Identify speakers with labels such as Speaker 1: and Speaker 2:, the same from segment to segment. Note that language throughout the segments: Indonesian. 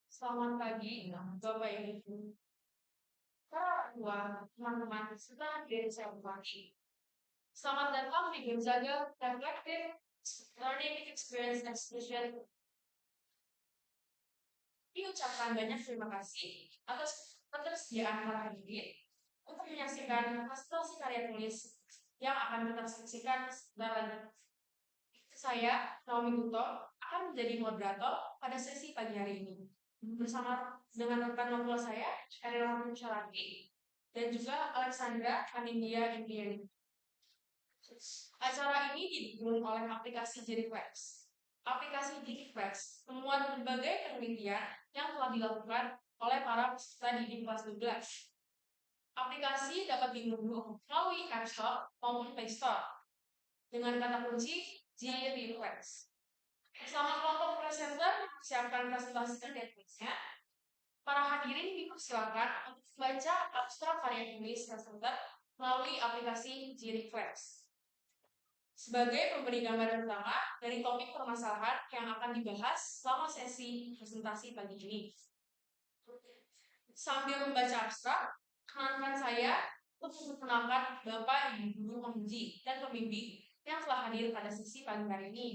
Speaker 1: Selamat pagi, Bapak Ibu, para orang tua, teman-teman, serta hadirin saya hormati. Selamat datang di Gonzaga Reflective Learning Experience Exhibition. Diucapkan banyak terima kasih atas ketersediaan para hadirin untuk menyaksikan hasil karya tulis yang akan kita saksikan sebentar lagi. Saya, Naomi Guto, akan menjadi moderator pada sesi pagi hari ini. Bersama dengan rekan ngobrol saya, Erina Syaraki, dan juga Alexandra Anindya Indian. Acara ini didukung oleh aplikasi JiriFlex. Aplikasi JiriFlex memuat berbagai penelitian yang telah dilakukan oleh para peserta didik kelas 12. Aplikasi dapat diunduh melalui App Store maupun Play Store dengan kata kunci JiriFlex. Bersama kelompok presenter siapkan presentasi dan tulisnya. Para hadirin dipersilakan untuk membaca abstrak karya tulis presenter melalui aplikasi JiriFlex. Sebagai pemberi gambaran pertama dari topik permasalahan yang akan dibahas selama sesi presentasi pagi ini. Sambil membaca abstrak, kenalkan saya untuk memperkenalkan Bapak Ibu Guru Penguji dan Pembimbing yang telah hadir pada sesi pagi hari ini.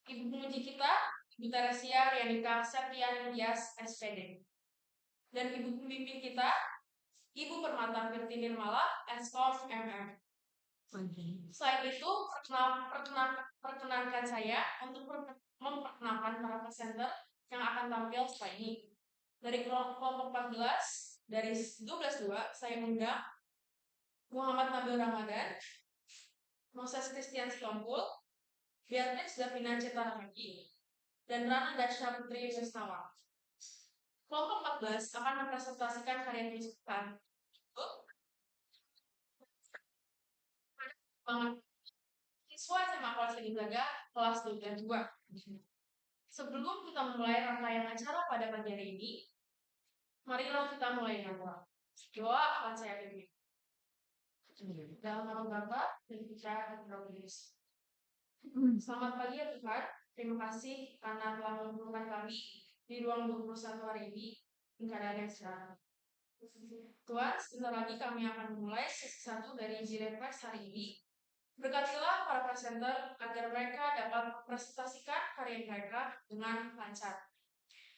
Speaker 1: Ibu penguji kita, Ibu Teresia Rianika Septian Tias SPD. Dan Ibu pembimbing kita, Ibu Permata Firti Nirmala, Eskom MM. Selain itu, perkenankan saya untuk memperkenalkan para presenter yang akan tampil setelah ini. Dari kelompok 14, dari 12.2, saya undang Muhammad Nabil Ramadan, Moses Christian Sitompul, Beatrix Davina Cetaramaki, dan Rana Dasya Putri Wisnawa. Kelompok 14 akan mempresentasikan karya tulis kita. Siswa SMA kelas Gonzaga kelas 2. Sebelum kita memulai rangkaian acara pada pagi hari ini, marilah kita mulai dengan doa. Doa akan saya pimpin. Dalam nama Bapa dan Putra dan Roh Kudus. Selamat pagi ya Tuhan. Terima kasih karena telah mengumpulkan kami di ruang 21 hari ini di keadaan yang sekarang. Tuhan, sebentar lagi kami akan memulai sesi 1 dari JiriFlex hari ini. Berkatilah para presenter agar mereka dapat mempresentasikan karya mereka dengan lancar.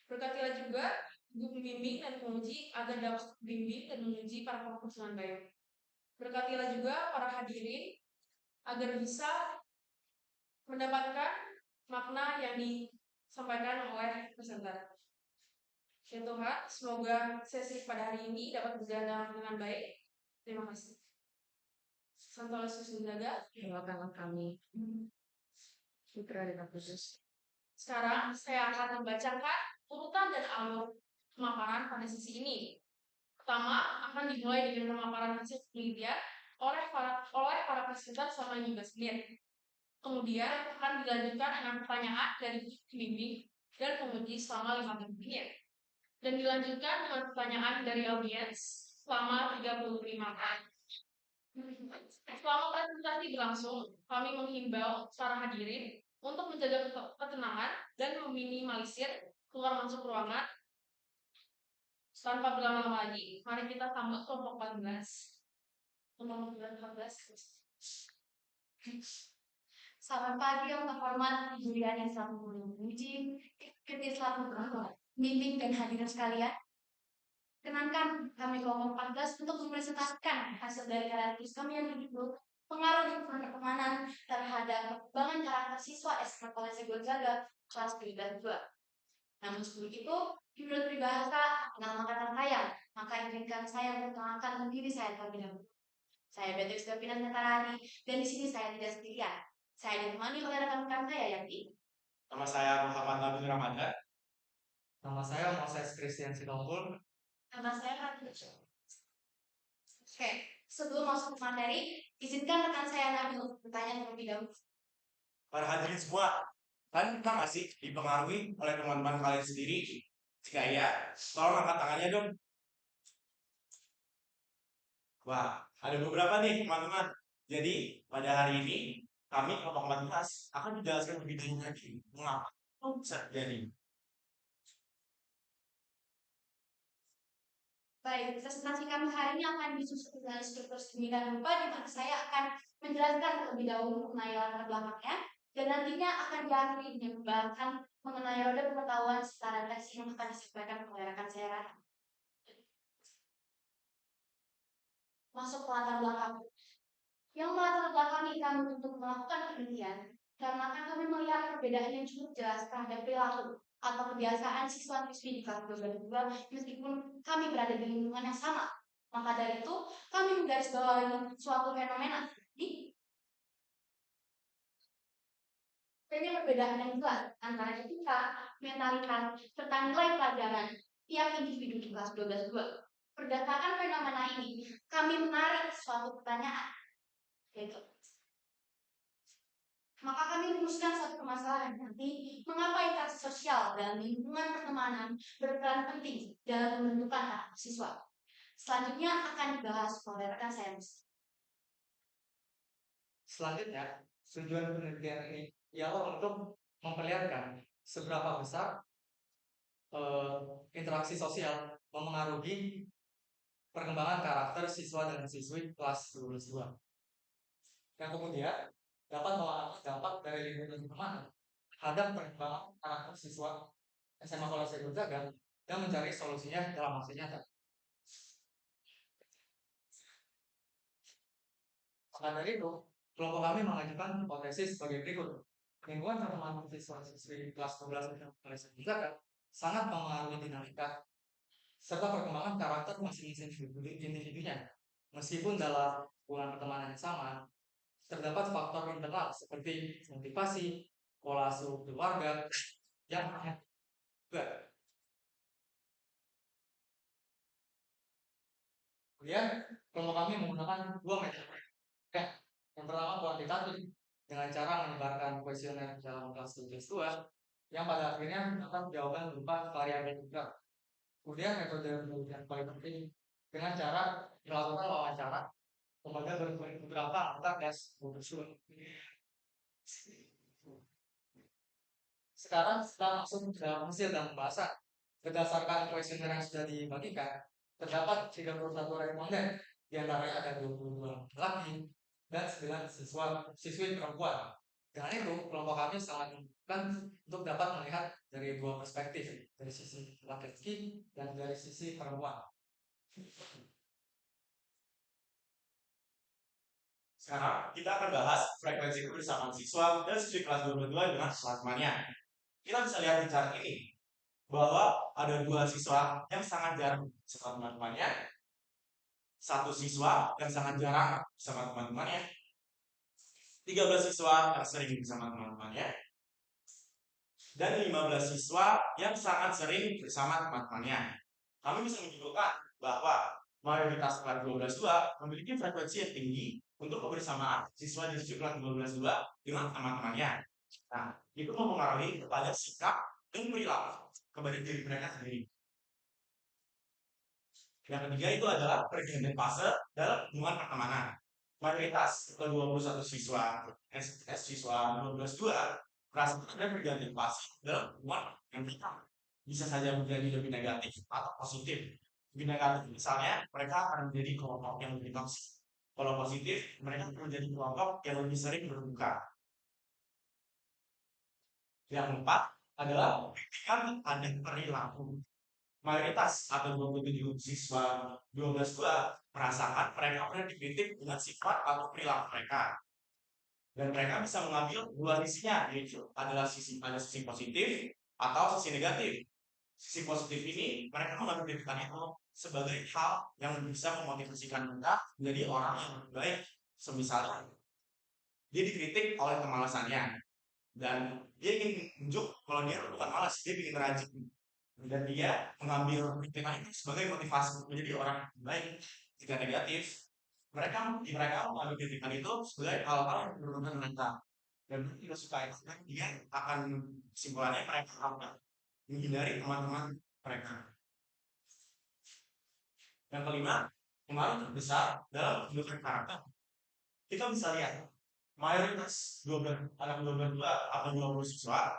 Speaker 1: Berkatilah juga ibu pembimbing dan penguji agar dapat membimbing dan menguji para kelompok dengan baik. Berkatilah juga para hadirin agar bisa mendapatkan makna yang disampaikan oleh presenter. Ya Tuhan, semoga sesi pada hari ini dapat berjalan dengan baik. Terima kasih. Santo Yesus menjaga.
Speaker 2: Doakanlah kami. Putra dan Kudus.
Speaker 1: Sekarang saya akan membacakan urutan dan alur pemaparan pada sesi ini. Pertama, akan dimulai dengan pemaparan hasil penelitian oleh para presenter selama 15 menit. Kemudian akan dilanjutkan dengan pertanyaan dari pembimbing dan penguji selama 15 menit. Dan dilanjutkan dengan pertanyaan dari audiens selama 35 menit. Selama presentasi berlangsung, kami menghimbau para hadirin untuk menjaga ketenangan dan meminimalisir keluar masuk ruangan. Tanpa berlama-lama lagi, mari kita sambut kelompok 14. Kelompok 14.
Speaker 3: Selamat pagi yang terhormat, Julian yang selalu memuji, ketika selalu bimbing dan hadirin sekalian. Kenankan kami kelompok 14 untuk mempresentasikan hasil dari karya tulis kami yang berjudul Pengaruh Lingkungan Pertemanan terhadap Perkembangan Karakter Siswa SMA Kolese Gonzaga kelas 2. Namun sebelum itu, menurut peribahasa, nama kata saya, maka izinkan saya memperkenalkan diri saya terlebih dahulu. Saya Beatrix Davina Cetaramaki dan di sini saya tidak sendirian. Saya ditemani oleh rekan-rekan saya yakni.
Speaker 4: Nama saya Muhammad Nabil Ramadan.
Speaker 2: Nama saya Moses Christian Sitompul.
Speaker 3: Nama saya Ratu. Oke, sebelum masuk ke materi, izinkan rekan saya Nabil untuk bertanya terlebih dahulu.
Speaker 4: Para hadirin semua, kalian pernah nggak sih dipengaruhi oleh teman-teman kalian sendiri? Jika iya, tolong angkat tangannya dong. Wah, ada beberapa nih teman-teman. Jadi, pada hari ini, kami kelompok 14 akan menjelaskan lebih dahulu lagi mengapa bisa terjadi.
Speaker 3: Baik, presentasi kami hari ini akan disusun dengan struktur sedemikian rupa di mana saya akan menjelaskan terlebih dahulu mengenai latar belakangnya dan nantinya akan diakhiri dengan pembahasan mengenai roda pengetahuan setara teks yang akan disampaikan oleh rekan saya Rara. Masuk ke latar belakang. Yang melatar belakangi kami untuk melakukan penelitian karena kami melihat perbedaan yang cukup jelas terhadap perilaku atau kebiasaan siswa-siswi di kelas 12 meskipun kami berada di lingkungan yang sama. Maka dari itu, kami menggarisbawahi suatu fenomena seperti adanya perbedaan yang jelas antara etika, mentalitas, serta nilai pelajaran tiap individu di kelas 12 Berdasarkan fenomena ini, kami menarik suatu pertanyaan, yaitu maka kami rumuskan suatu permasalahan nanti mengapa interaksi sosial dalam lingkungan pertemanan berperan penting dalam menentukan karakter siswa. Selanjutnya akan dibahas oleh rekan saya.
Speaker 2: Selanjutnya, tujuan penelitian ini ialah untuk memperlihatkan seberapa besar interaksi sosial memengaruhi perkembangan karakter siswa dan siswi kelas 12 yang kemudian dapat melakukan dampak dari lingkungan pertemanan terhadap perkembangan karakter siswa SMA Kolose Gonzaga dan mencari solusinya dalam aksi nyata. Maka dari itu, kelompok kami mengajukan hipotesis sebagai berikut. Lingkungan pertemanan siswa-siswi kelas 12 Kolose Gonzaga sangat mempengaruhi dinamika serta perkembangan karakter masing-masing individunya. Meskipun dalam hubungan pertemanan yang sama, terdapat faktor internal seperti motivasi, pola asuh keluarga, yang juga. Kemudian, kelompok kami menggunakan dua metode. Yang pertama kuantitatif, dengan cara menyebarkan kuesioner dalam kelas 12 yang pada akhirnya mendapat jawaban berupa variabel juga. Kemudian metode yang paling penting dengan cara melakukan wawancara kepada beberapa anggota tes Google. Sekarang setelah masuk ke dalam hasil dan pembahasan, berdasarkan kuesioner yang sudah dibagikan, terdapat 31 responden, di antaranya ada 22 laki dan 9 siswi perempuan. Dengan itu, kelompok kami sangat membutuhkan untuk dapat melihat dari dua perspektif, dari sisi laki-laki dan dari sisi perempuan.
Speaker 4: Sekarang kita akan bahas frekuensi kebersamaan siswa dan siswi kelas 22 dengan teman-temannya. Kita bisa lihat di chart ini bahwa ada dua siswa yang sangat jarang bersama teman-temannya, satu siswa yang sangat jarang bersama teman-temannya, 13 siswa yang sering bersama teman-temannya, dan 15 siswa yang sangat sering bersama teman-temannya. Kami bisa menyimpulkan bahwa mayoritas kelas 12 memiliki frekuensi yang tinggi untuk kebersamaan siswa di kelas 12 dengan teman-temannya. Nah, itu mempengaruhi kepada sikap dan perilaku kepada diri mereka sendiri. Yang ketiga itu adalah pergantian fase dalam hubungan pertemanan. Mayoritas ke-21 siswa siswa 12 merasa ada pergantian fase dalam hubungan yang bisa saja menjadi lebih negatif atau positif. Lebih negatif misalnya mereka akan menjadi kelompok yang lebih toksik. Kalau positif mereka akan menjadi kelompok yang lebih sering berbuka. Yang keempat adalah membuktikan ada perilaku. Mayoritas atau 27 siswa 12 merasakan mereka pernah dikritik dengan sifat atau perilaku mereka. Dan mereka bisa mengambil dua sisinya, yaitu adalah ada sisi positif atau sisi negatif. Sisi positif ini mereka mengambil kritikan itu sebagai hal yang bisa memotivasikan mereka menjadi orang yang lebih baik. Semisal dia dikritik oleh kemalasannya dan dia ingin menunjuk kalau dia bukan malas, dia ingin rajin. Dan dia mengambil kritikan itu sebagai motivasi menjadi orang baik. Jika negatif, mereka mengambil kritikan itu sebagai hal-hal yang menurunkan mereka. Dan mereka tidak suka itu, dan dia akan kesimpulannya mereka akan menghindari teman-teman mereka. Yang kelima, pengaruh terbesar dalam pembentukan karakter. Kita bisa lihat mayoritas anak 22 atau 20 siswa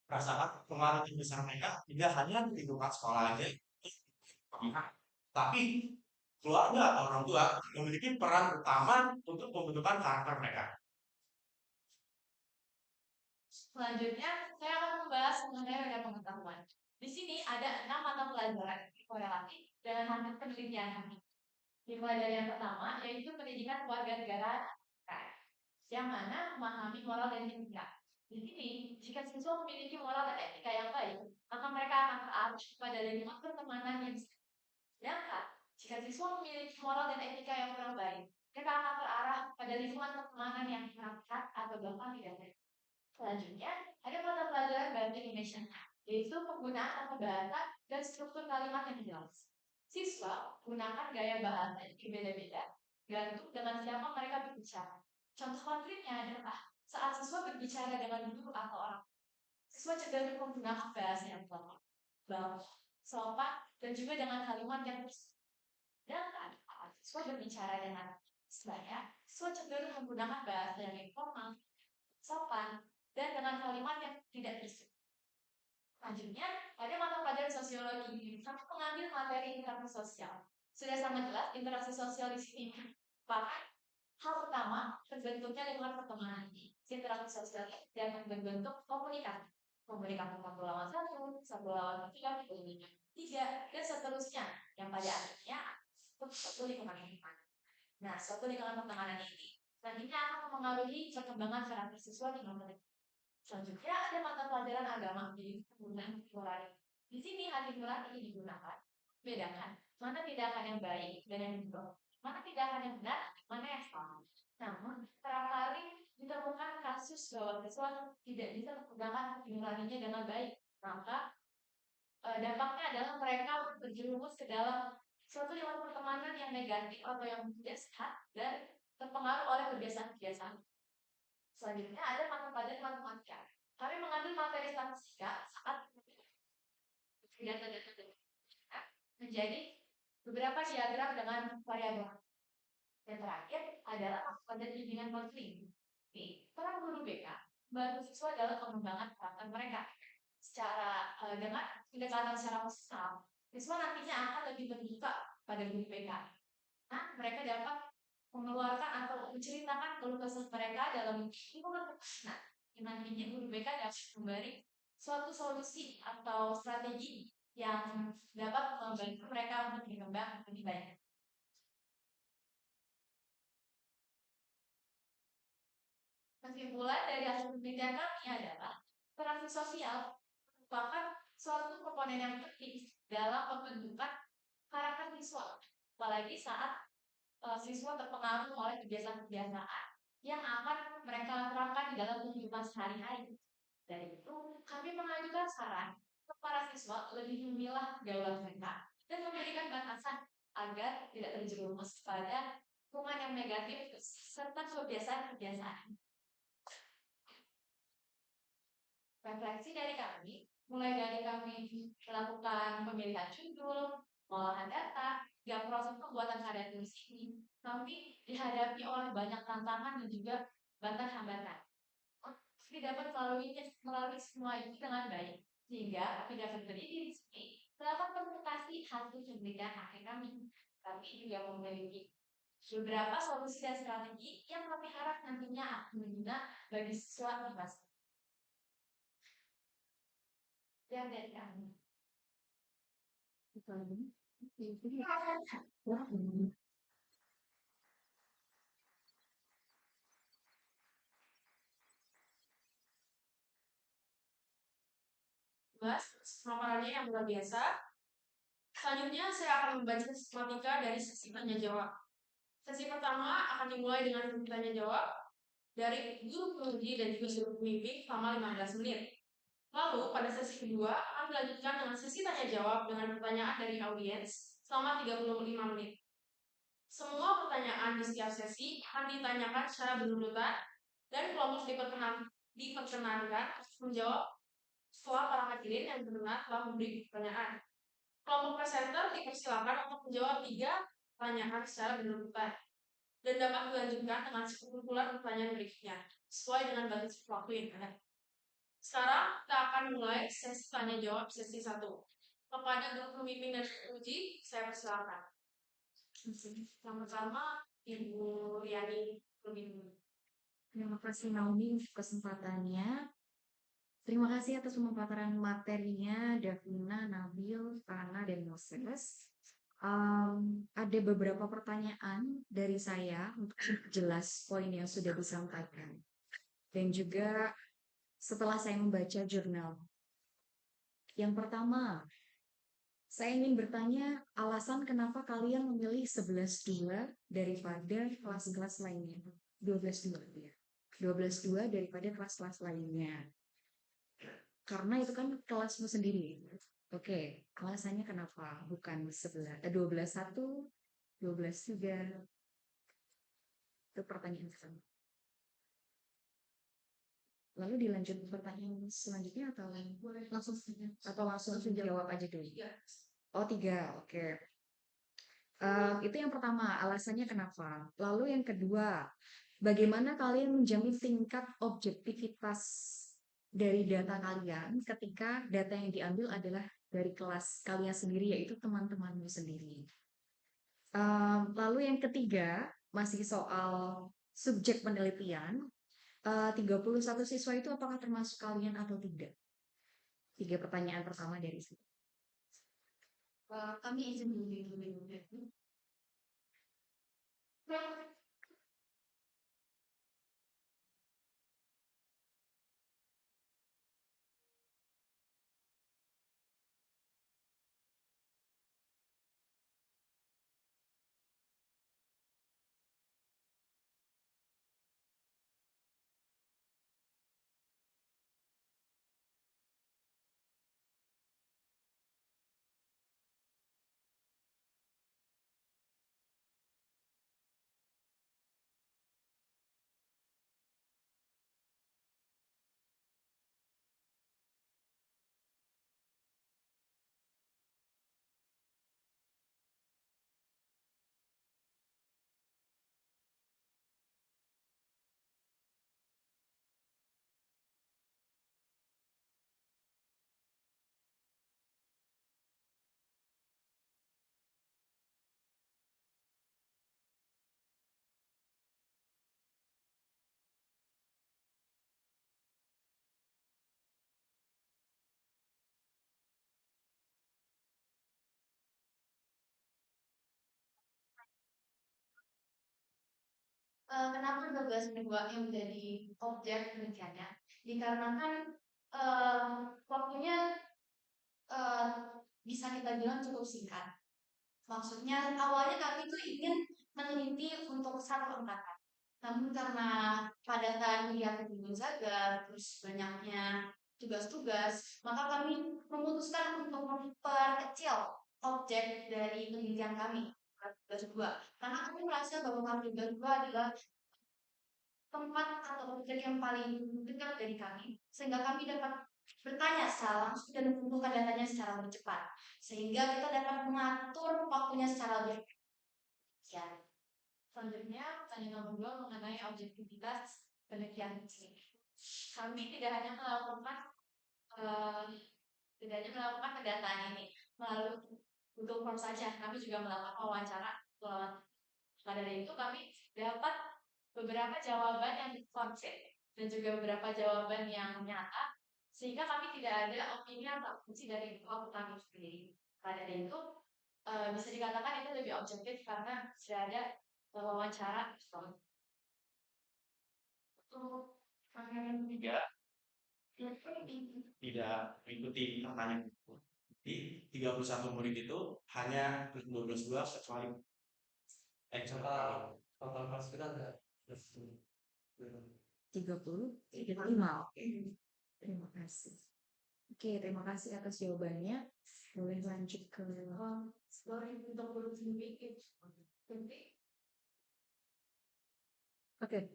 Speaker 4: merasakan pengaruh terbesar mereka tidak hanya di lingkungan sekolah aja, Tapi keluarga atau orang tua memiliki peran utama untuk pembentukan karakter mereka.
Speaker 1: Selanjutnya, saya akan membahas mengenai roda pengetahuan. Di sini ada 6 mata pelajaran korelatif dengan hasil penelitian. Dimulai dari yang pertama, yaitu pendidikan warga negara, yang mana memahami moral dan etika. Di sini, jika siswa memiliki moral dan etika yang baik, maka mereka akan terarah pada lingkungan pertemanan yang sehat. Sedangkan, jika siswa memiliki moral dan etika yang kurang baik, mereka akan terarah pada lingkungan pertemanan yang kurang sehat atau bahkan tidak baik. Selanjutnya, ada mata pelajaran bahasa Indonesia, yaitu penggunaan kata bahasa dan struktur kalimat yang jelas. Siswa gunakan gaya bahasa yang berbeda-beda, gantung dengan siapa mereka berbicara. Contoh konkretnya adalah saat siswa berbicara dengan guru atau orang. Siswa cenderung menggunakan bahasa yang bagus, sopan, dan juga dengan kalimat yang bersih. Sedangkan saat siswa berbicara dengan saya, siswa cenderung menggunakan bahasa yang informal, sopan, dan dengan kalimat yang tidak bersih. Selanjutnya, ada mata pelajaran sosiologi. Kami mengambil materi interaksi sosial. Sudah sangat jelas interaksi sosial di sini. Bahkan, hal utama terbentuknya lingkungan pertemanan. Interaksi sosial dapat berbentuk komunikasi. Komunikasi satu lawan satu lawan tiga, dan seterusnya. Yang pada akhirnya, suatu lingkungan pertemanan. Nah, suatu lingkungan pertemanan ini nantinya akan mengaruhi perkembangan karakter siswa di nomor. Selanjutnya ada mata pelajaran agama, jadi penggunaan nurani. Di sini hati nurani digunakan. Bedakan mana tindakan yang baik dan yang buruk, mana tindakan yang benar, mana yang salah. Namun, kerap kali ditemukan kasus bahwa siswa tidak bisa menggunakan hati nuraninya dengan baik. Maka dampaknya adalah mereka berjerumus ke dalam suatu lingkungan pertemanan yang negatif atau yang tidak sehat dan terpengaruh oleh kebiasaan-kebiasaan. Selanjutnya ada mata pelajaran matematika. Kami mengambil materi statistika saat data-data menjadi beberapa diagram dengan variabel. Yang terakhir adalah pada bimbingan konseling. Para guru BK membantu siswa dalam pengembangan karakter mereka. Secara dengan pendekatan secara personal, siswa nantinya akan lebih terbuka pada guru BK. Nah, mereka dapat mengeluarkan atau menceritakan keluh kesah mereka dalam lingkungan pertemanan. Nantinya guru BK dapat memberi suatu solusi atau strategi yang dapat membantu mereka untuk berkembang lebih baik. Kesimpulan dari hasil penelitian kami adalah interaksi sosial merupakan suatu komponen yang penting dalam pembentukan karakter siswa, apalagi saat siswa terpengaruh oleh kebiasaan-kebiasaan yang akan mereka terapkan di dalam kehidupan sehari-hari. Dari itu, kami mengajukan saran untuk para siswa lebih memilah gaulan mereka dan memberikan batasan agar tidak terjerumus pada lingkungan yang negatif serta kebiasaan-kebiasaan. Refleksi dari kami, mulai dari kami melakukan pemilihan judul, pengolahan data, hingga proses pembuatan karya tulis ini, kami dihadapi oleh banyak tantangan dan juga hambatan. Kami dapat melalui semua ini dengan baik, sehingga kami dapat berdiri di sini melakukan presentasi hasil penelitian akhir kami. Kami juga memiliki beberapa solusi dan strategi yang kami harap nantinya akan berguna bagi siswa di masa. Dan dari kami. Pemaparannya yang luar biasa. Selanjutnya saya akan membaca sistematika dari sesi tanya jawab. Sesi pertama akan dimulai dengan sesi tanya jawab dari guru penguji dan juga guru pembimbing selama 15 menit. Lalu pada sesi kedua akan dilanjutkan dengan sesi tanya jawab dengan pertanyaan dari audiens selama 35 menit. Semua pertanyaan di setiap sesi akan ditanyakan secara berurutan dan kelompok diperkenankan untuk menjawab setelah para hadirin yang berkenan telah memberi pertanyaan. Kelompok presenter dipersilakan untuk menjawab 3 pertanyaan secara berurutan dan dapat dilanjutkan dengan sekumpulan pertanyaan berikutnya sesuai dengan batas waktu yang ada. Sekarang kita akan mulai sesi tanya jawab sesi 1. Kepada guru pembimbing dan penguji, saya persilakan. Yang pertama, Ibu Riani pembimbing.
Speaker 5: Terima kasih Naomi untuk kesempatannya. Terima kasih atas pemaparan materinya Davina, Nabil, Rana, dan Moses. Ada beberapa pertanyaan dari saya untuk jelas poin yang sudah disampaikan. Dan juga setelah saya membaca jurnal. Yang pertama, saya ingin bertanya alasan kenapa kalian memilih 11.2 daripada kelas-kelas lainnya. 12.2 ya. 12.2 daripada kelas-kelas lainnya. Karena itu kan kelasmu sendiri. Oke, alasannya kenapa? Bukan 12.1, 12.3. Itu pertanyaan pertama. Lalu dilanjut pertanyaan selanjutnya atau langsung jawab aja dulu? Oh, 3. Oke. Itu yang pertama, alasannya kenapa. Lalu yang kedua, bagaimana kalian menjamin tingkat objektivitas dari data kalian ketika data yang diambil adalah dari kelas kalian sendiri, yaitu teman-temanmu sendiri. Lalu yang ketiga, masih soal subjek penelitian. 31 siswa itu apakah termasuk kalian atau tidak? 3 pertanyaan pertama dari situ.
Speaker 3: Kami izin dulu. Kenapa 12.2 yang menjadi objek penelitiannya? Dikarenakan waktunya bisa kita bilang cukup singkat. Maksudnya awalnya kami tuh ingin meneliti untuk satu angkatan. Namun karena padatan kegiatan di Gonzaga, terus banyaknya tugas-tugas, maka kami memutuskan untuk memperkecil objek dari penelitian kami. 12.2. Karena kami merasa bahwa kami 12.2 adalah tempat atau objek yang paling dekat dari kami, sehingga kami dapat bertanya secara langsung dan mengumpulkan datanya secara lebih cepat, sehingga kita dapat mengatur waktunya secara lebih efektif. Ya.
Speaker 1: Selanjutnya, pertanyaan nomor 2 mengenai objektivitas penelitian ini. Kami tidak hanya melakukan pendataan ini melalui Google Form saja, kami juga melakukan wawancara. Maka dari itu kami dapat beberapa jawaban yang konkret dan juga beberapa jawaban yang nyata, sehingga kami tidak ada opini atau fungsi dari kelompok kami sendiri. Maka dari itu bisa dikatakan itu lebih objektif karena sudah ada wawancara.
Speaker 4: Untuk pertanyaan ketiga tidak mengikuti pertanyaan itu. Di 31 murid itu hanya 12.2 kecuali
Speaker 2: Total kelas kita ada
Speaker 5: 30, 35. Oke. Terima kasih. Oke, terima kasih atas jawabannya. Boleh lanjut ke
Speaker 1: Untuk guru pembimbing.
Speaker 5: Oke,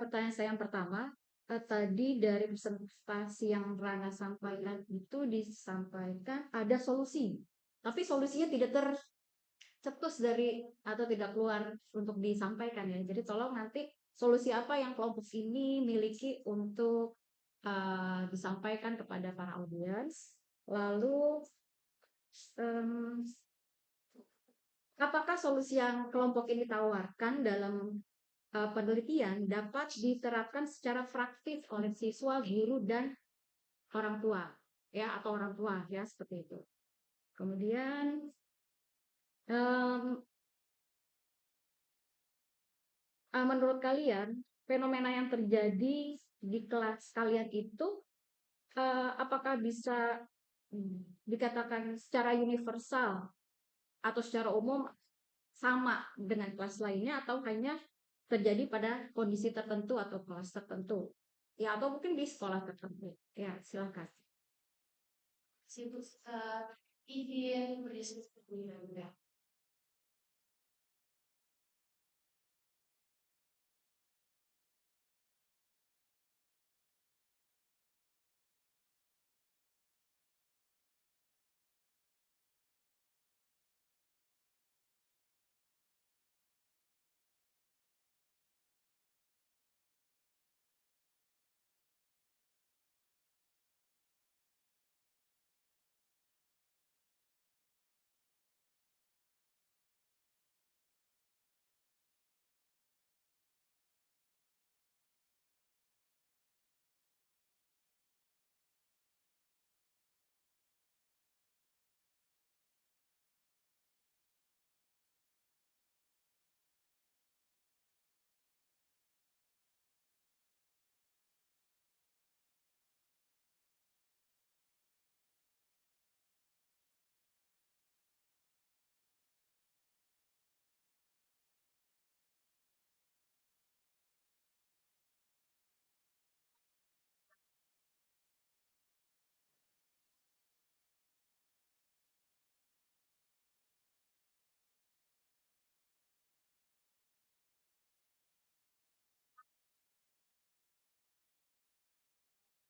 Speaker 5: pertanyaan saya yang pertama, tadi dari presentasi yang Rana sampaikan itu disampaikan ada solusi, tapi solusinya tidak tercetus dari atau tidak keluar untuk disampaikan ya. Jadi tolong nanti solusi apa yang kelompok ini miliki untuk disampaikan kepada para audiens. Lalu Em, apakah solusi yang kelompok ini tawarkan dalam penelitian dapat diterapkan secara praktis oleh siswa, guru, dan orang tua, ya, atau orang tua, ya, seperti itu. Kemudian, menurut kalian, fenomena yang terjadi di kelas kalian itu, apakah bisa dikatakan secara universal atau secara umum sama dengan kelas lainnya, atau hanya terjadi pada kondisi tertentu atau kelas tertentu, ya, atau mungkin di sekolah tertentu, ya, silakan.
Speaker 3: Situ izin berdiskusi juga.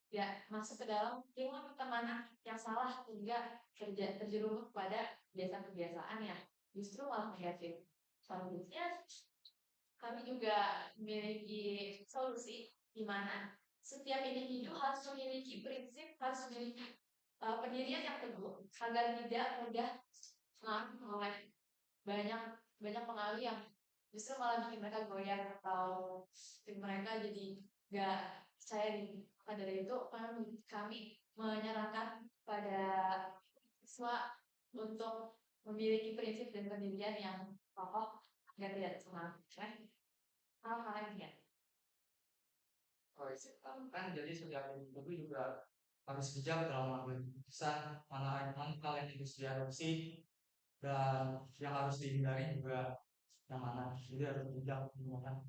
Speaker 3: Ya, masuk ke dalam lingkungan pertemanan yang salah hingga terjerumus pada kebiasaan-kebiasaan yang justru malah negatif. Selanjutnya, kami juga memiliki solusi di mana setiap individu harus memiliki prinsip, harus memiliki pendirian yang teguh agar tidak mudah oleh banyak banyak pengaruh yang justru malah bikin mereka goyah atau bikin mereka jadi gak percaya diri. Maka dari itu kami menyarankan pada siswa untuk memiliki prinsip dan pendirian yang kokoh agar tidak terpengaruh hal-hal lainnya.
Speaker 2: Kan jadi setiap individu juga harus bijak dalam mengambil keputusan mana hal yang harus diadopsi dan yang harus dihindari juga yang mana. Jadi harus bijak menggunakan.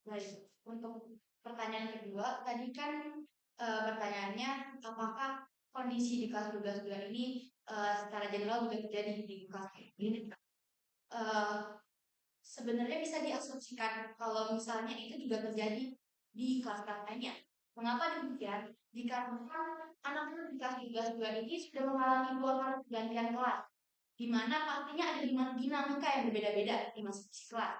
Speaker 3: Baik, untuk pertanyaan kedua, tadi kan pertanyaannya apakah kondisi di kelas 12 ini secara general juga terjadi di kelas ini? Sebenarnya bisa diasumsikan kalau misalnya itu juga terjadi di kelas-kelas lainnya. Mengapa demikian? Dikarenakan anak-anak di kelas 12 ini sudah mengalami 2 kali pergantian kelas, di mana pastinya ada dinamika yang berbeda-beda di masing-masing kelas.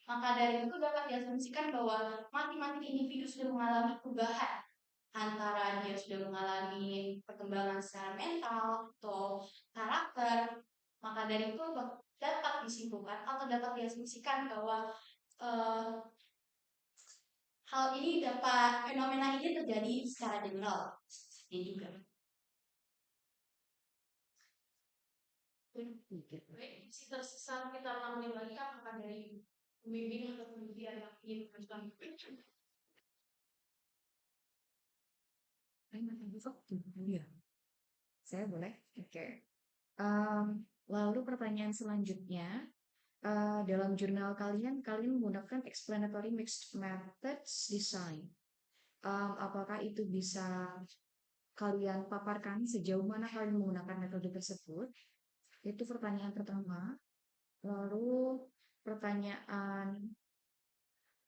Speaker 3: Maka dari itu dapat diasumsikan bahwa masing-masing individu sudah mengalami perubahan, antara dia sudah mengalami perkembangan secara mental atau karakter. Maka dari itu dapat disimpulkan atau dapat diasumsikan bahwa hal ini fenomena ini terjadi secara general. Ini juga.
Speaker 1: Si tersesat kita lamanya lagi apakah dari pembimbing atau penelitian yang ingin berkembang?
Speaker 5: Iya, saya boleh. Oke. Lalu pertanyaan selanjutnya, dalam jurnal kalian menggunakan explanatory mixed methods design. Apakah itu bisa kalian paparkan sejauh mana kalian menggunakan metode tersebut? Itu pertanyaan pertama. Lalu pertanyaan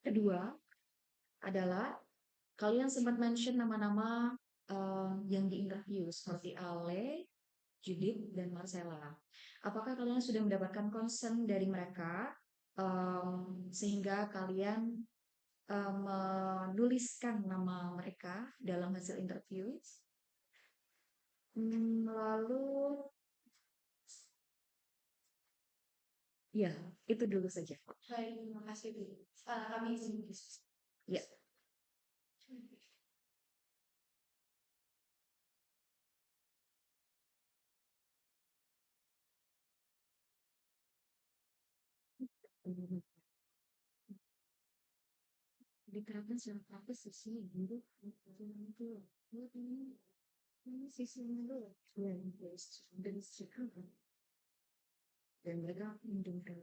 Speaker 5: kedua adalah kalian sempat mention nama-nama yang diinterview seperti Ale, Judith, dan Marcella. Apakah kalian sudah mendapatkan consent dari mereka sehingga kalian menuliskan nama mereka dalam hasil interview? Lalu ya, itu dulu saja.
Speaker 3: Baik, terima kasih Bu. Kami izin diskusi.
Speaker 5: Ya. Diterapkan secara praktis sisi guru itu ini sisi dulu dan sekarang dan mereka mendengarkan.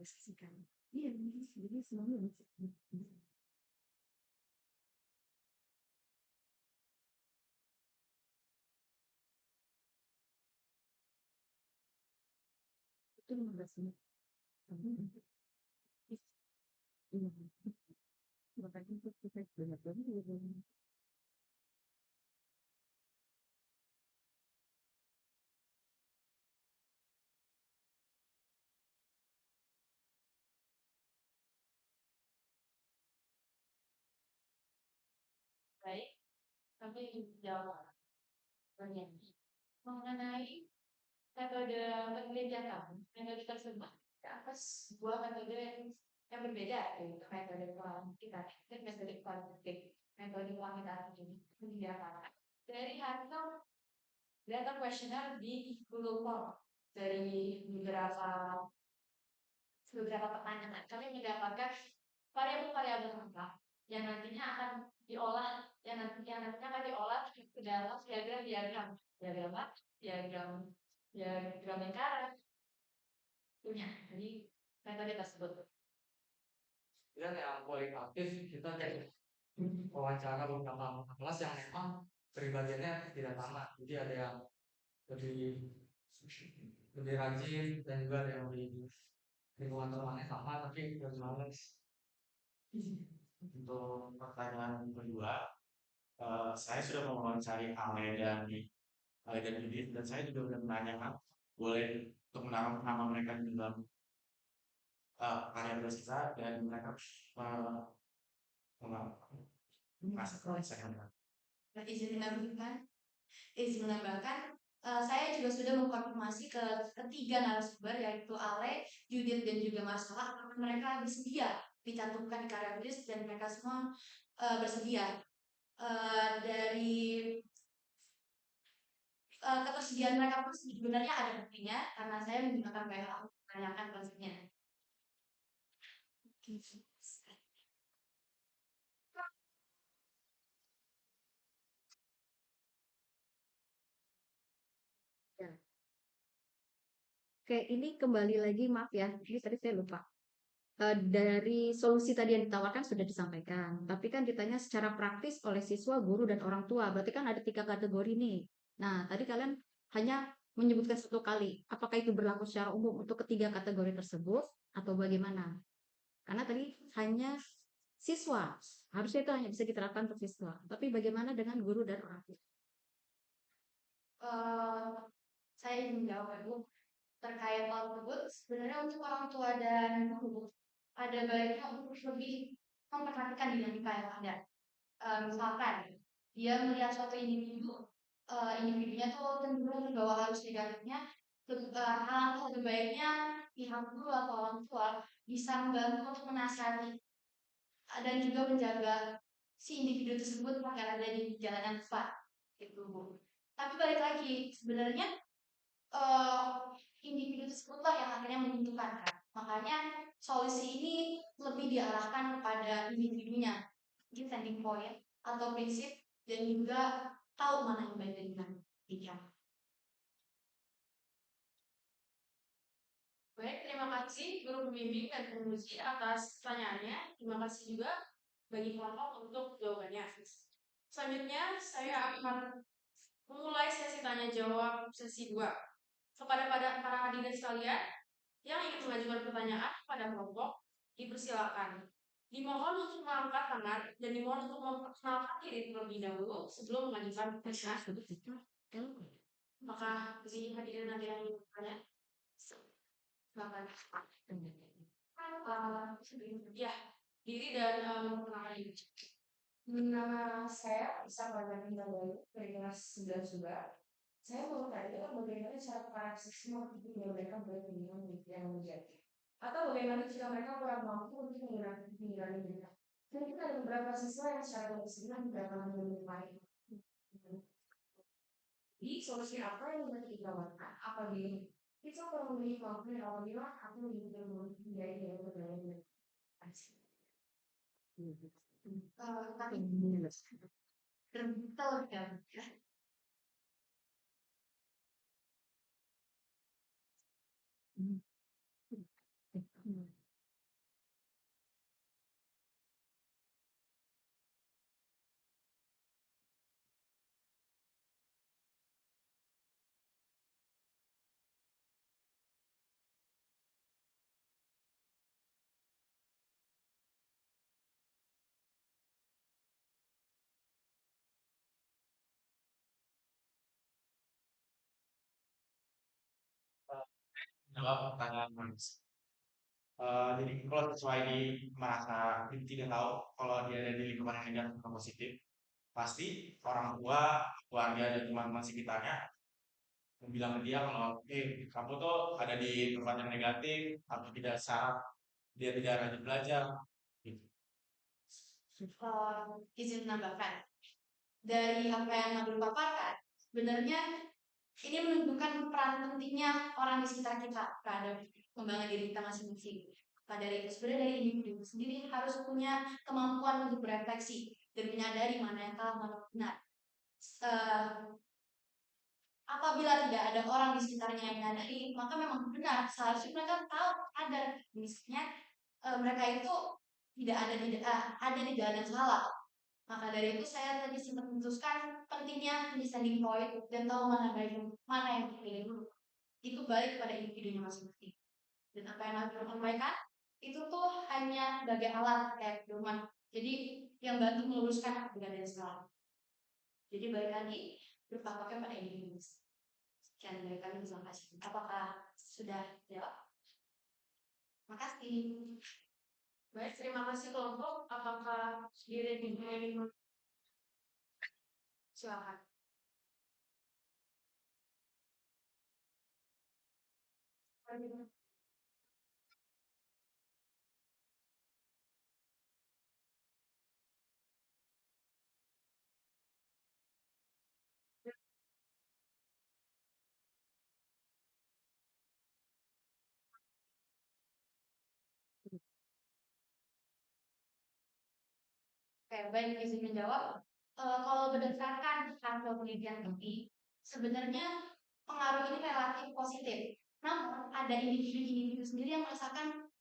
Speaker 5: Iya, jadi semuanya itu 15 menit. Makanya itu kita banyak banget.
Speaker 1: Baik, kami ingin jawab mengenai metode penelitian kamu. Metode tersebut apa sebuah metode yang berbeda yaitu metode kuantitatif dan metode kualitatif. Metode kuantitatif ini menyediakan dari hasil data kuesioner di Google Form dari beberapa pertanyaan. Kami mendapatkan variabel-variabel angka yang nantinya akan diolah yang nantinya akan diolah ke dalam diagram apa? Diagram lingkaran punya. Jadi metode tersebut.
Speaker 2: Dan yang kualitatif kita kayak wawancara beberapa kelas yang memang pribadiannya tidak sama. Jadi ada yang lebih rajin dan juga ada yang lebih lingkungan temannya sama tapi lebih males.
Speaker 4: Untuk pertanyaan kedua, saya sudah mewawancari Ale dan Judith, dan saya juga sudah menanyakan boleh untuk menaruh nama mereka di dalam karya berita dan mereka merasa saya
Speaker 3: Izin menambahkan, saya juga sudah mengkonfirmasi ke ketiga narasumber yaitu Ale, Judith dan juga Marcella apakah mereka bersedia dicantumkan di karya tulis dan mereka semua bersedia. Dari ketersediaan mereka pun sebenarnya ada buktinya karena saya menggunakan WA untuk menanyakan konsepnya.
Speaker 5: Ya. Oke, ini kembali lagi maaf ya, ini tadi saya lupa. Dari solusi tadi yang ditawarkan sudah disampaikan, tapi kan ditanya secara praktis oleh siswa, guru, dan orang tua. Berarti kan ada 3 kategori nih. Nah, tadi kalian hanya menyebutkan 1 kali. Apakah itu berlaku secara umum untuk ketiga kategori tersebut atau bagaimana? Karena tadi hanya siswa, harusnya itu hanya bisa diterapkan untuk siswa. Tapi bagaimana dengan guru dan orang tua?
Speaker 3: Saya ingin menjawab Bu terkait hal tersebut. Sebenarnya untuk orang tua dan guru ada baiknya untuk lebih memperhatikan dinamika yang ada. Misalkan dia melihat suatu individu, individunya tuh cenderung terbawa arus negatifnya, hal lebih baiknya pihak guru atau orang tua bisa membantu untuk menasihati dan juga menjaga si individu tersebut agar ada di jalan yang tepat, gitu Bu. Tapi balik lagi, sebenarnya individu tersebutlah yang akhirnya menentukan kan. Makanya solusi ini lebih diarahkan kepada individunya, standing point atau prinsip dan juga tahu mana yang baik dan yang tidak.
Speaker 1: Baik, terima kasih guru pembimbing dan penguji atas pertanyaannya. Terima kasih juga bagi kelompok untuk jawabannya. Selanjutnya, saya akan memulai sesi tanya jawab sesi 2. Kepada para hadirin sekalian yang ingin mengajukan pertanyaan pada kelompok, dipersilakan. Dimohon untuk mengangkat tangan dan dimohon untuk memperkenalkan diri terlebih dahulu sebelum mengajukan pertanyaan. Maka bagi hadirin nanti yang ingin bertanya, silakan. Ya, diri dan memperkenalkan diri.
Speaker 6: Nama saya Isa Pardani Dabayu dari kelas 9 juga.
Speaker 1: Saya mau tanya bagaimana cara para siswa ketika mereka berkembang yang menjadi atau bagaimana jika mereka kurang mampu untuk menggunakan pikiran mereka. Mungkin ada beberapa siswa yang secara keseluruhan tidak pernah menyukai. Jadi solusi apa yang bisa ditawarkan? Apabila kita perlu membeli mampu apabila aku tidak mempunyai yang berbeda.
Speaker 3: Tapi terbentuk kan.
Speaker 4: Jawab pertanyaan Mas. Jadi kalau siswa ini merasa tidak tahu kalau dia ada di lingkungan yang negatif atau positif, pasti orang tua, keluarga dan teman-teman sekitarnya bilang ke dia kalau, kamu tuh ada di tempat yang negatif, atau tidak syarat, dia tidak rajin belajar. Gitu.
Speaker 3: Izin menambahkan dari apa yang Nabil paparkan, sebenarnya ini menunjukkan peran pentingnya orang di sekitar kita terhadap pengembangan diri kita masing-masing. Maka dari itu sebenarnya dari individu sendiri harus punya kemampuan untuk berefleksi dan menyadari mana yang salah mana yang benar. Apabila tidak ada orang di sekitarnya yang menyadari, maka memang benar seharusnya mereka tahu ada misalnya mereka itu tidak ada di jalan yang salah. Maka dari itu saya tadi sempat memutuskan pentingnya understanding point dan tahu mana baik mana yang dipilih dulu. Itu balik kepada individunya masing-masing. Dan apa yang aku sampaikan itu tuh hanya sebagai alat kayak pedoman. Jadi yang bantu meluruskan apa yang ada salah. Jadi balik lagi berpatokan pada individu. Sekian dari kami, terima kasih. Apakah sudah jawab? Makasih.
Speaker 1: Baik, terima kasih kelompok. Apakah diri ingin silakan.
Speaker 3: Oke, baik izin menjawab. Kalau berdasarkan hasil penelitian kami, sebenarnya pengaruh ini relatif positif. Namun ada individu-individu sendiri yang merasakan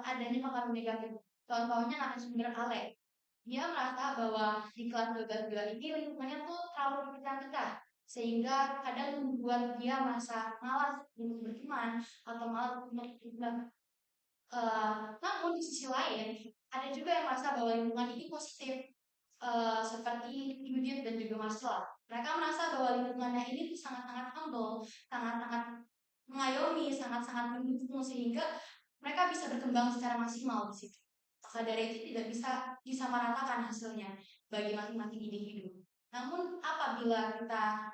Speaker 3: adanya pengaruh negatif. Contohnya narasumber Ale. Dia merasa bahwa di kelas 12 ini lingkungannya tuh terlalu berpecah-pecah sehingga kadang membuat dia merasa malas untuk berteman atau malas untuk bergabung. Namun di sisi lain ada juga yang merasa bahwa lingkungan ini positif seperti Judith dan juga Marcella. Mereka merasa bahwa lingkungannya ini tuh sangat-sangat humble, sangat-sangat mengayomi, sangat-sangat mendukung sehingga mereka bisa berkembang secara maksimal di situ. Maka dari itu tidak bisa disamaratakan hasilnya bagi masing-masing individu. Namun apabila kita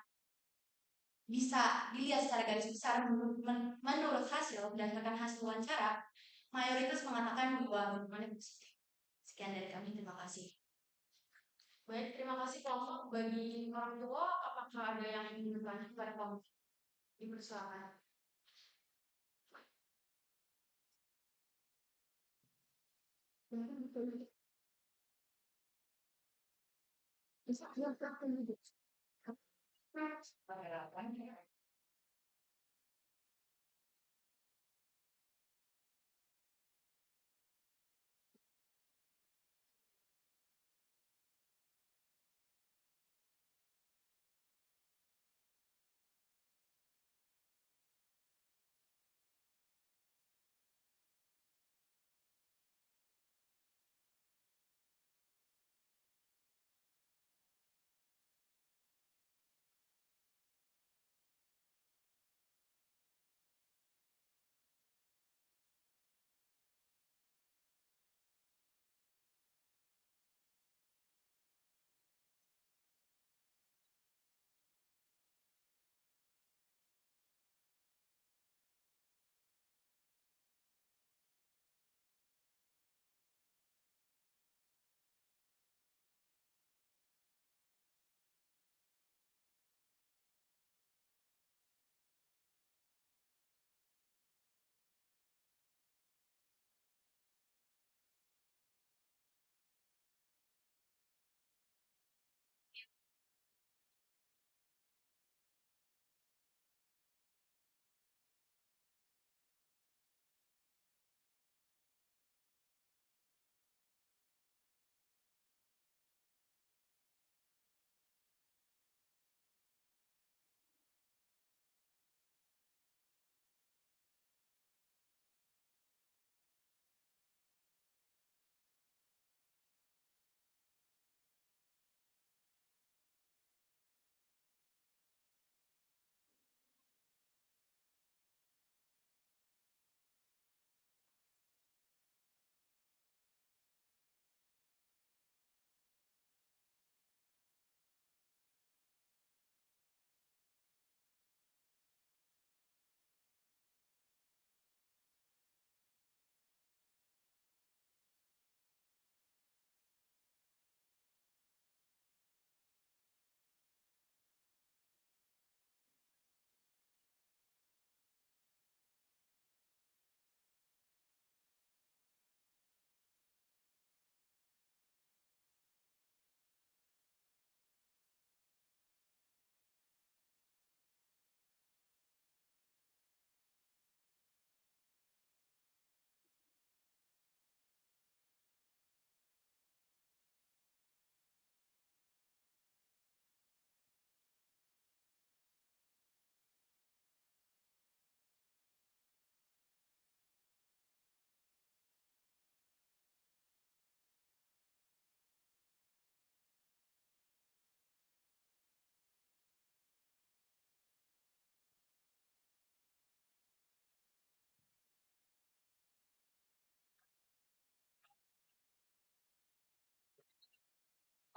Speaker 3: bisa dilihat secara garis besar menurut hasil berdasarkan hasil wawancara, mayoritas mengatakan bahwa lingkungannya positif. Sekian dari kami, terima kasih.
Speaker 1: Baik, terima kasih kelompok. Bagi orang tua, apakah ada yang ingin bertanya kepada kelompok? Dipersilakan.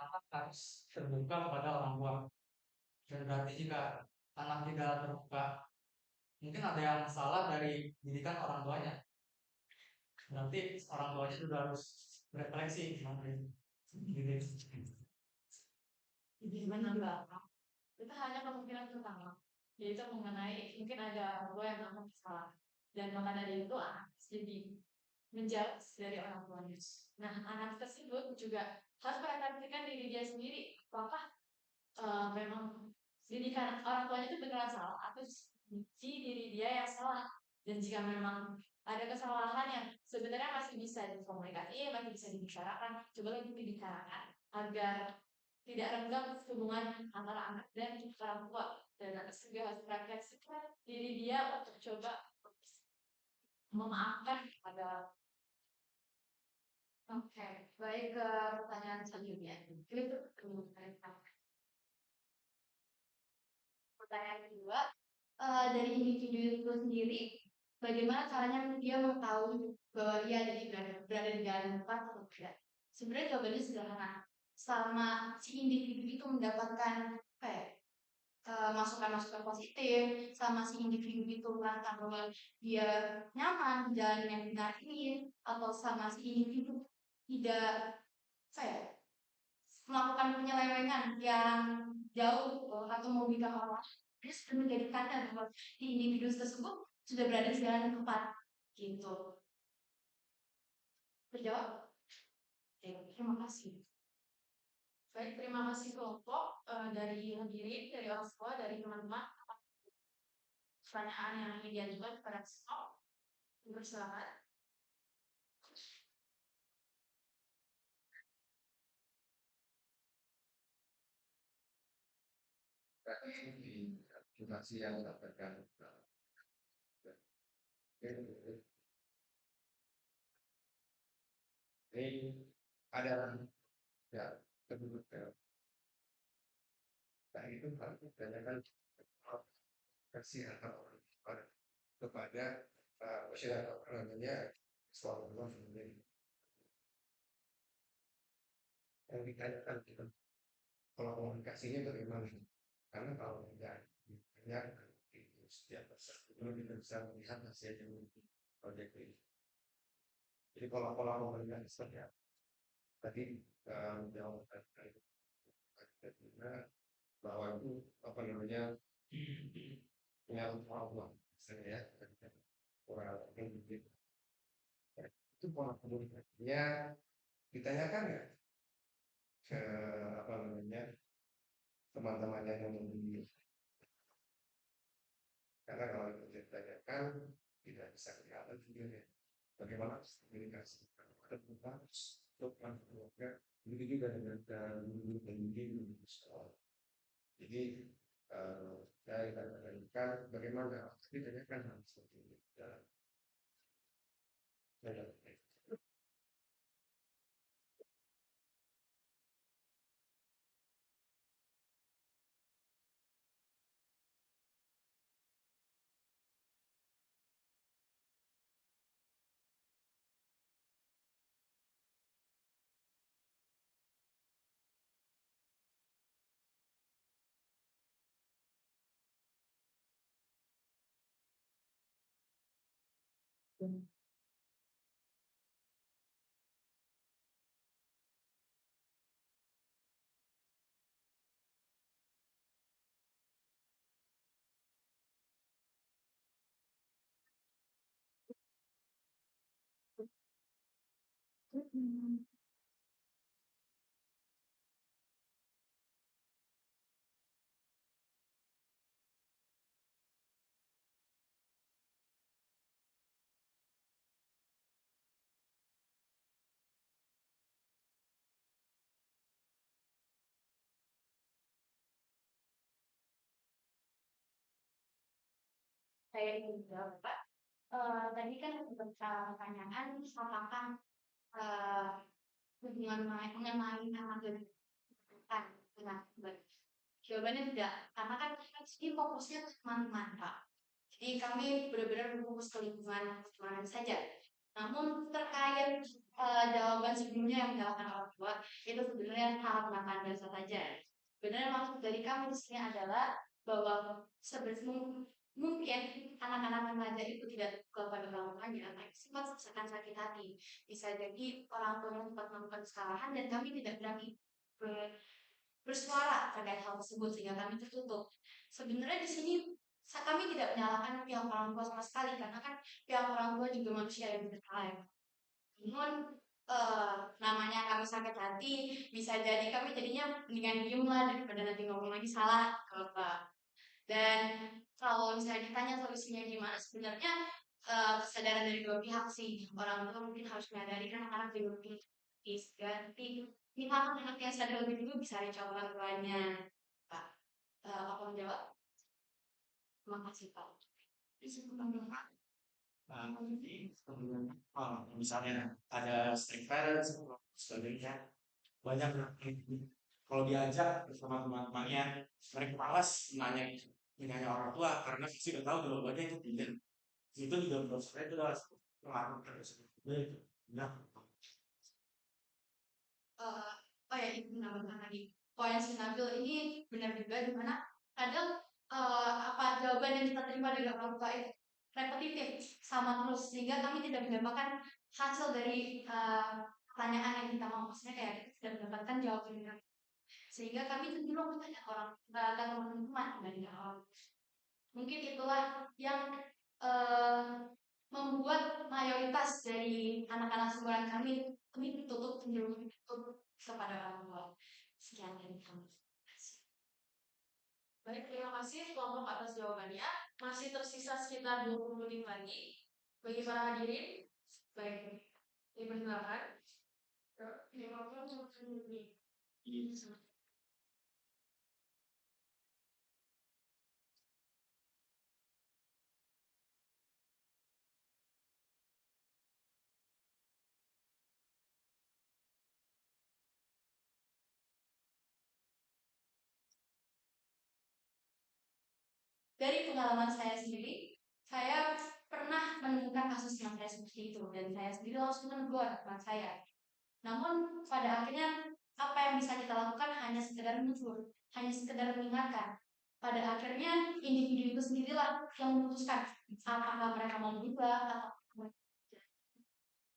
Speaker 2: anak harus terbuka kepada orang tua. Dan berarti jika anak tidak terbuka, mungkin ada yang salah dari didikan orang tuanya. Berarti orang tuanya juga harus berefleksi gimana ini.
Speaker 1: Gimana Mbak? Itu hanya kemungkinan pertama, yaitu mengenai mungkin ada orang tua yang melakukan kesalahan. Dan maka dari itu anak jadi menjauh dari orang tuanya. Nah, anak tersebut juga harus merefleksikan diri dia sendiri. Apakah memang didikan orang tuanya itu beneran salah atau si diri dia yang salah? Dan jika memang ada kesalahan yang sebenarnya masih bisa dikomunikasi, masih bisa dibicarakan, coba lebih dibicarakan agar tidak renggang hubungan antara anak dan orang tua. Dan anak juga harus merefleksikan diri dia untuk coba memaafkan pada. Oke, baik ke pertanyaan selanjutnya. Pertanyaan kedua, dari individu itu sendiri, bagaimana caranya dia mengetahui bahwa dia berada di jalan yang tepat atau tidak? Sebenarnya jawabannya sederhana. Selama si individu itu mendapatkan masukan-masukan positif, sama si individu itu merasa bahwa dia nyaman di jalan yang benar ini, atau sama si individu tidak melakukan penyelewengan yang jauh atau merugikan orang lain, dia sudah menjadi tanda bahwa di individu tersebut sudah berada di jalan yang tepat, gitu. Terjawab? Oke, terima kasih. Baik, terima kasih kelompok dari hadirin, dari orang tua, dari teman-teman. Pertanyaan yang ingin diajukan kepada Stok, bersilakan.
Speaker 6: Terima kasih yang sampaikan. Ini ada ya kedua nah itu harus ditanyakan versi orang kepada masyarakat namanya suatu yang ditanyakan kita kalau komunikasinya bagaimana karena kalau tidak ditanyakan itu setiap persen kita bisa melihat hasil yang proyek ini. Jadi pola-pola komunikasi seperti apa? Tadi jawab dari bahwa itu apa namanya pengaruh Allah misalnya ya orang mungkin itu pola komunikasinya ditanyakan ya ke apa namanya teman-temannya yang membeli karena kalau itu ditanyakan tidak bisa kelihatan juga ya bagaimana komunikasi terbuka untuk keluarga begitu juga dengan pendidik sekolah. Jadi saya katakan bagaimana ditanyakan hal seperti ini dalam
Speaker 3: Saya ingin jawab Pak. Tadi kan pertanyaan apakah hubungan mengenai anak dan dengan jawabannya tidak, karena kan ini fokusnya ke teman-teman Pak. Jadi kami benar-benar berfokus ke lingkungan pertemanan saja. Namun terkait jawaban sebelumnya yang menyalahkan orang tua itu sebenarnya hal belakang biasa saja. Sebenarnya maksud dari kami di sini adalah bahwa sebelum mungkin anak-anak remaja itu tidak kepada orang tuanya, tapi sempat merasakan sakit hati. Bisa jadi orang tua yang sempat melakukan kesalahan dan kami tidak berani bersuara terkait hal tersebut sehingga kami tertutup. Sebenarnya di sini kami tidak menyalahkan pihak orang tua sama sekali karena kan pihak orang tua juga manusia yang bersalah. Namun namanya kami sakit hati, bisa jadi kami jadinya mendingan diem lah daripada nanti ngomong lagi salah ke Bapak. Dan kalau misalnya ditanya solusinya gimana, sebenarnya kesadaran dari dua pihak sih. Orang tua mungkin harus menyadari kan anak juga punya ganti. Pihak anak yang sadar lebih dulu bisa reach out orang tuanya. Pak, apa menjawab? Terima kasih Pak.
Speaker 4: Jadi misalnya ada strict parents atau sebagainya, banyak kalau diajak bersama teman-temannya, mereka malas menanya orang tua karena sih udah tahu jawabannya itu tidak. Itu juga menurut saya itu adalah pengaruh tersebut. Itu. Nah,
Speaker 3: Oh ya, itu menambahkan lagi. Poin Sinabil ini benar juga di mana kadang apa jawaban yang kita terima dari orang tua itu repetitif sama terus sehingga kami tidak mendapatkan hasil dari pertanyaan yang kita mau, maksudnya kayak kita tidak mendapatkan jawaban yang sehingga kami cenderung bertanya ke orang ke teman-teman dari orang. Mungkin itulah yang membuat mayoritas dari anak-anak seumuran kami tutup cenderung tutup kepada orang tua. Sekian dari kami.
Speaker 1: Baik, terima kasih kelompok atas jawabannya. Masih tersisa sekitar 20 menit lagi. Bagi para hadirin, baik, dipersilakan.
Speaker 3: Dari pengalaman saya sendiri, saya pernah menemukan kasus yang kayak seperti itu dan saya sendiri langsung menegur teman saya. Namun pada akhirnya apa yang bisa kita lakukan hanya sekedar menegur, hanya sekedar mengingatkan. Pada akhirnya individu itu sendirilah yang memutuskan apakah mereka mau berubah atau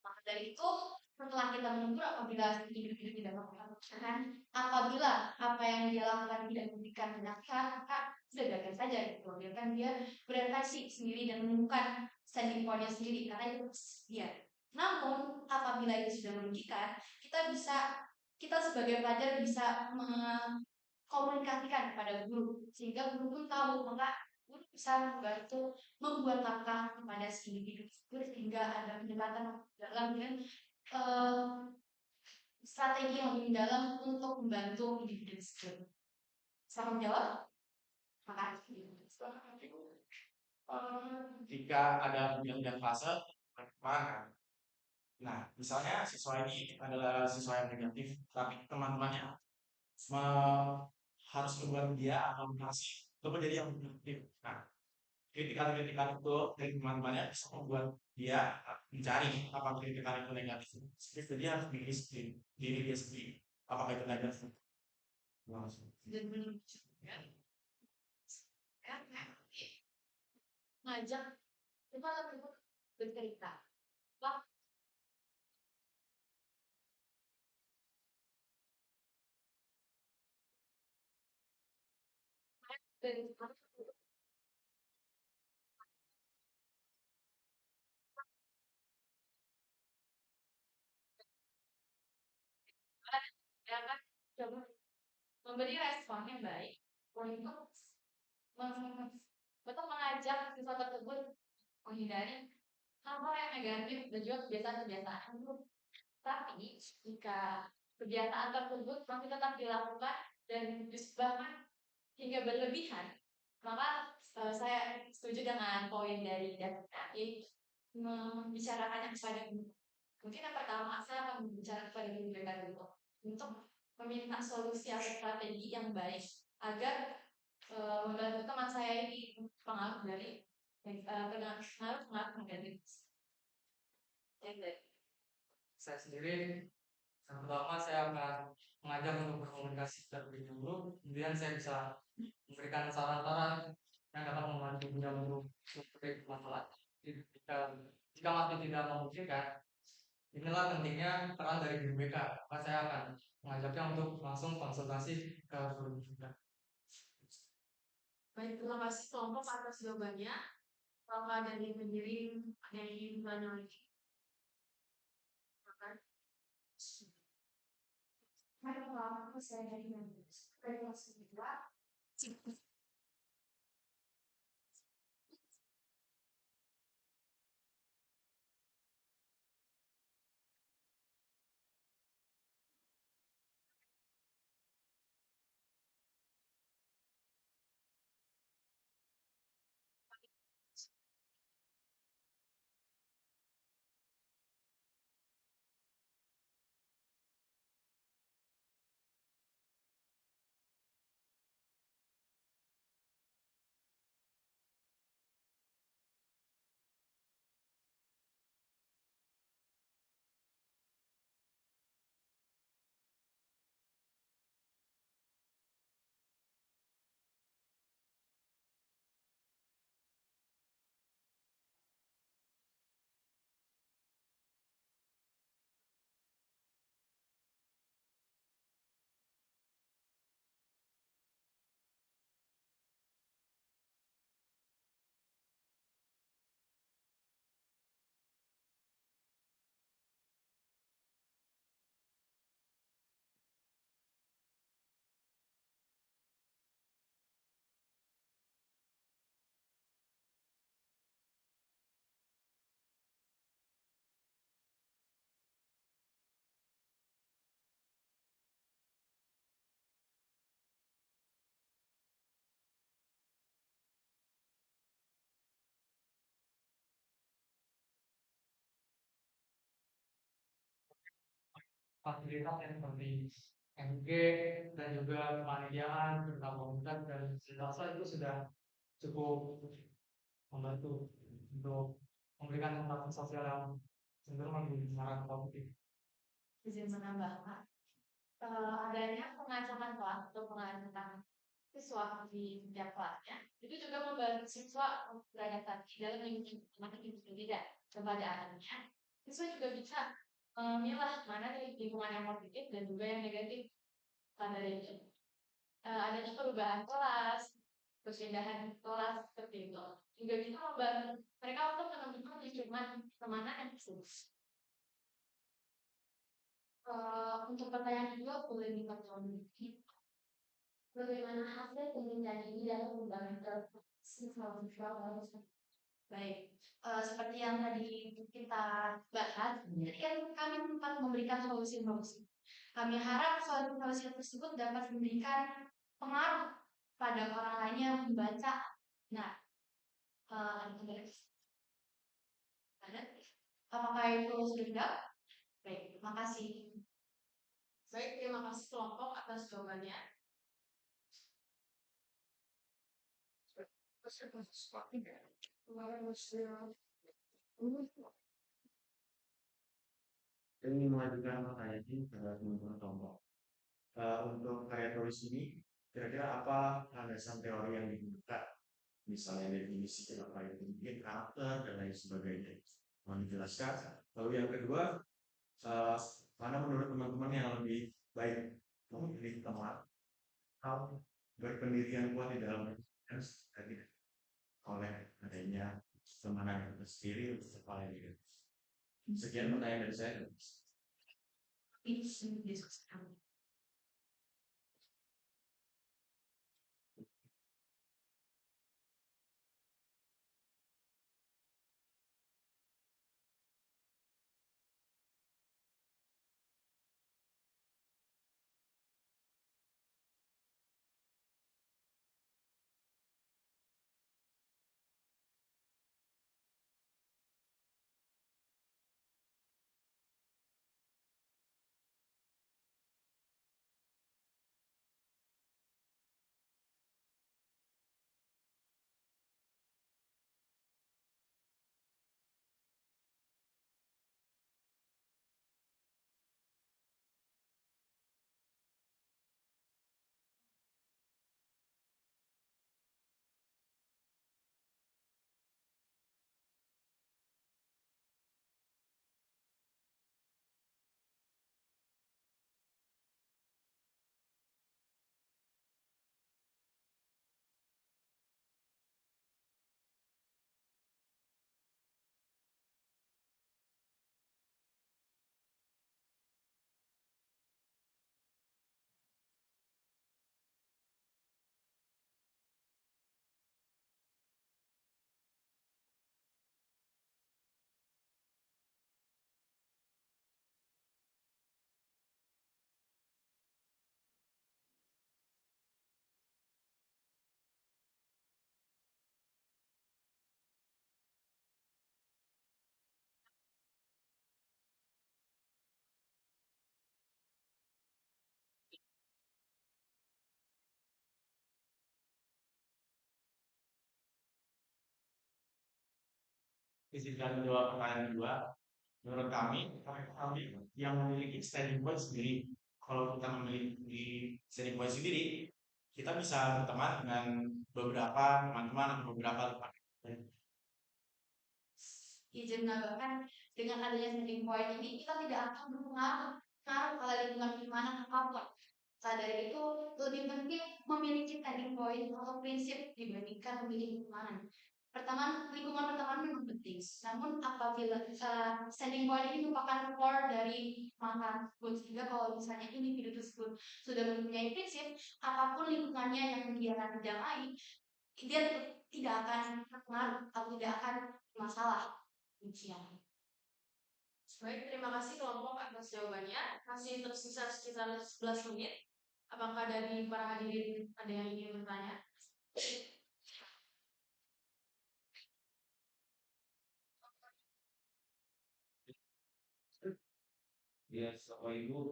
Speaker 3: maka dari itu setelah kita menegur apabila individu tidak melakukan, apabila apa yang dia lakukan tidak memberikan penafsiran, maka sudah biarkan saja gitu. Biarkan dia berefleksi sendiri dan menemukan standing point-nya sendiri karena itu dia. Namun apabila itu sudah merugikan, kita sebagai pelajar bisa mengkomunikasikan kepada guru sehingga guru pun tahu maka guru bisa membantu membuat langkah kepada si individu tersebut sehingga ada pendekatan dalam dengan strategi yang lebih dalam untuk membantu individu tersebut. Selamat menjawab. Makasih.
Speaker 4: jika ada yang fase perkembangan. Nah, misalnya siswa ini adalah siswa yang negatif, tapi teman-temannya harus membuat dia atau mengasih untuk menjadi yang negatif. Nah, kritikan-kritikan itu dari teman-temannya bisa membuat dia mencari apakah kritikan itu negatif. Jadi dia harus bikin diri dia sendiri. Apakah itu negatif? Langsung.
Speaker 1: Dan menunjukkan ngajak kita lebih bercerita. Pak, dari sekarang ya kan coba memberi respon yang baik untuk betul mengajak siswa tersebut menghindari hal-hal yang negatif dan juga kebiasaan-kebiasaan buruk. Tapi jika kebiasaan tersebut masih tetap dilakukan dan bahkan hingga berlebihan, maka saya setuju dengan poin dari DKI membicarakannya kepada guru. Mungkin yang pertama saya akan berbicara kepada guru mereka dulu untuk meminta solusi atau strategi yang baik agar membantu teman saya ini pengaruh dari pengaruh negatif.
Speaker 2: saya sendiri, yang pertama saya akan mengajak untuk berkomunikasi terlebih dahulu, kemudian saya bisa memberikan saran-saran yang dapat membantu beliau untuk mencari masalah. Jika masih tidak memungkinkan, inilah pentingnya peran dari guru BK. Maka saya akan mengajaknya untuk langsung konsultasi ke guru BK.
Speaker 1: Baik, terima kasih kelompok atas jawabannya. Kalau ada yang mengirim, ada yang ingin bertanya lagi. Silakan.
Speaker 3: Halo, saya dari kelas 2.
Speaker 2: Fasilitas yang seperti MG dan juga kepanitiaan tentang komunitas dan rasa itu sudah cukup membantu untuk memberikan interaksi sosial yang cenderung lebih mengarah ke positif.
Speaker 3: Izin menambahkan, adanya pengajaran kelas atau pengajaran siswa di setiap kelasnya itu juga membantu siswa untuk beradaptasi dalam lingkungan yang berbeda kepada alatnya. Siswa juga bisa memilah mana dari lingkungan yang positif dan juga yang negatif. Karena itu adanya perubahan kelas, perpindahan kelas seperti itu juga bisa membantu mereka untuk menemukan lingkungan pertemanan yang bagus. Untuk pertanyaan kedua boleh dipertolong. Bagaimana hasil penelitian ini dalam mengembangkan siswa? Baik, seperti yang tadi kita bahas, jadi kan kami sempat memberikan solusi-solusi. Kami harap solusi tersebut dapat memberikan pengaruh pada orang lain yang membaca. Nah, apakah itu sudah? Baik, terima kasih.
Speaker 1: Baik, terima kasih kelompok atas jawabannya.
Speaker 6: Ini mengajukan pertanyaan ini ke teman-teman kelompok. Untuk karya tulis ini, kira-kira apa landasan teori yang digunakan? Misalnya definisi apa itu mungkin karakter dan lain sebagainya. Mau dijelaskan? Lalu yang kedua, mana menurut teman-teman yang lebih baik? Memilih teman atau berpendirian kuat di dalam tadi oleh adanya temanan yang sendiri untuk kepala diri. Sekian pertanyaan dari saya.
Speaker 3: Ini diskusi kami.
Speaker 4: izinkan menjawab pertanyaan kedua. Menurut kami yang memiliki standing point sendiri. Kalau kita memiliki standing point sendiri, kita bisa berteman dengan beberapa teman-teman atau beberapa teman.
Speaker 3: Izin menambahkan, dengan adanya standing point ini kita tidak akan berpengaruh pada lingkungan gimana apapun. Dari itu lebih penting memiliki standing point atau prinsip dibandingkan memilih lingkungan. Lingkungan pertemanan memang penting. Namun apabila standing point ini merupakan core dari maka sehingga kalau misalnya individu tersebut sudah mempunyai prinsip, apapun lingkungannya yang dia damai, dia tidak akan terpengaruh atau tidak akan masalah.
Speaker 1: Baik, terima kasih kelompok atas jawabannya. Masih tersisa sekitar 11 menit. Apakah dari para hadirin ada yang ingin bertanya?
Speaker 7: Ya, Bapak Ibu,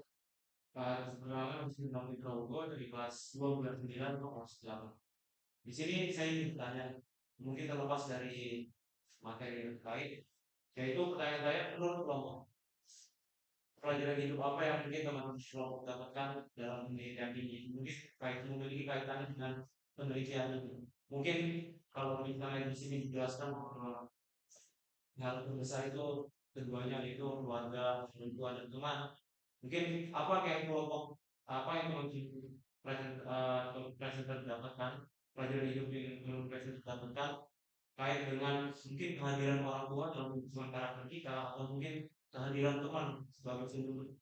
Speaker 7: sebenarnya masih melalui Progo dari kelas 29 ke kelas 8. Di sini saya ingin bertanya, mungkin terlepas dari materi yang terkait, yaitu pertanyaan saya menurut kelompok pelajaran hidup apa yang mungkin teman-teman kelompok dapatkan dalam penelitian ini, mungkin memiliki kaitannya dengan penelitian ini. Mungkin kalau misalnya di sini dijelaskan hal terbesar itu keduanya yaitu keluarga, orang tua dan teman. Mungkin apa yang kelompok apa yang presenter dapatkan pelajaran hidup yang presenter dapatkan kait dengan mungkin kehadiran orang tua dalam hubungan karakter kita atau mungkin kehadiran teman sebagai sumber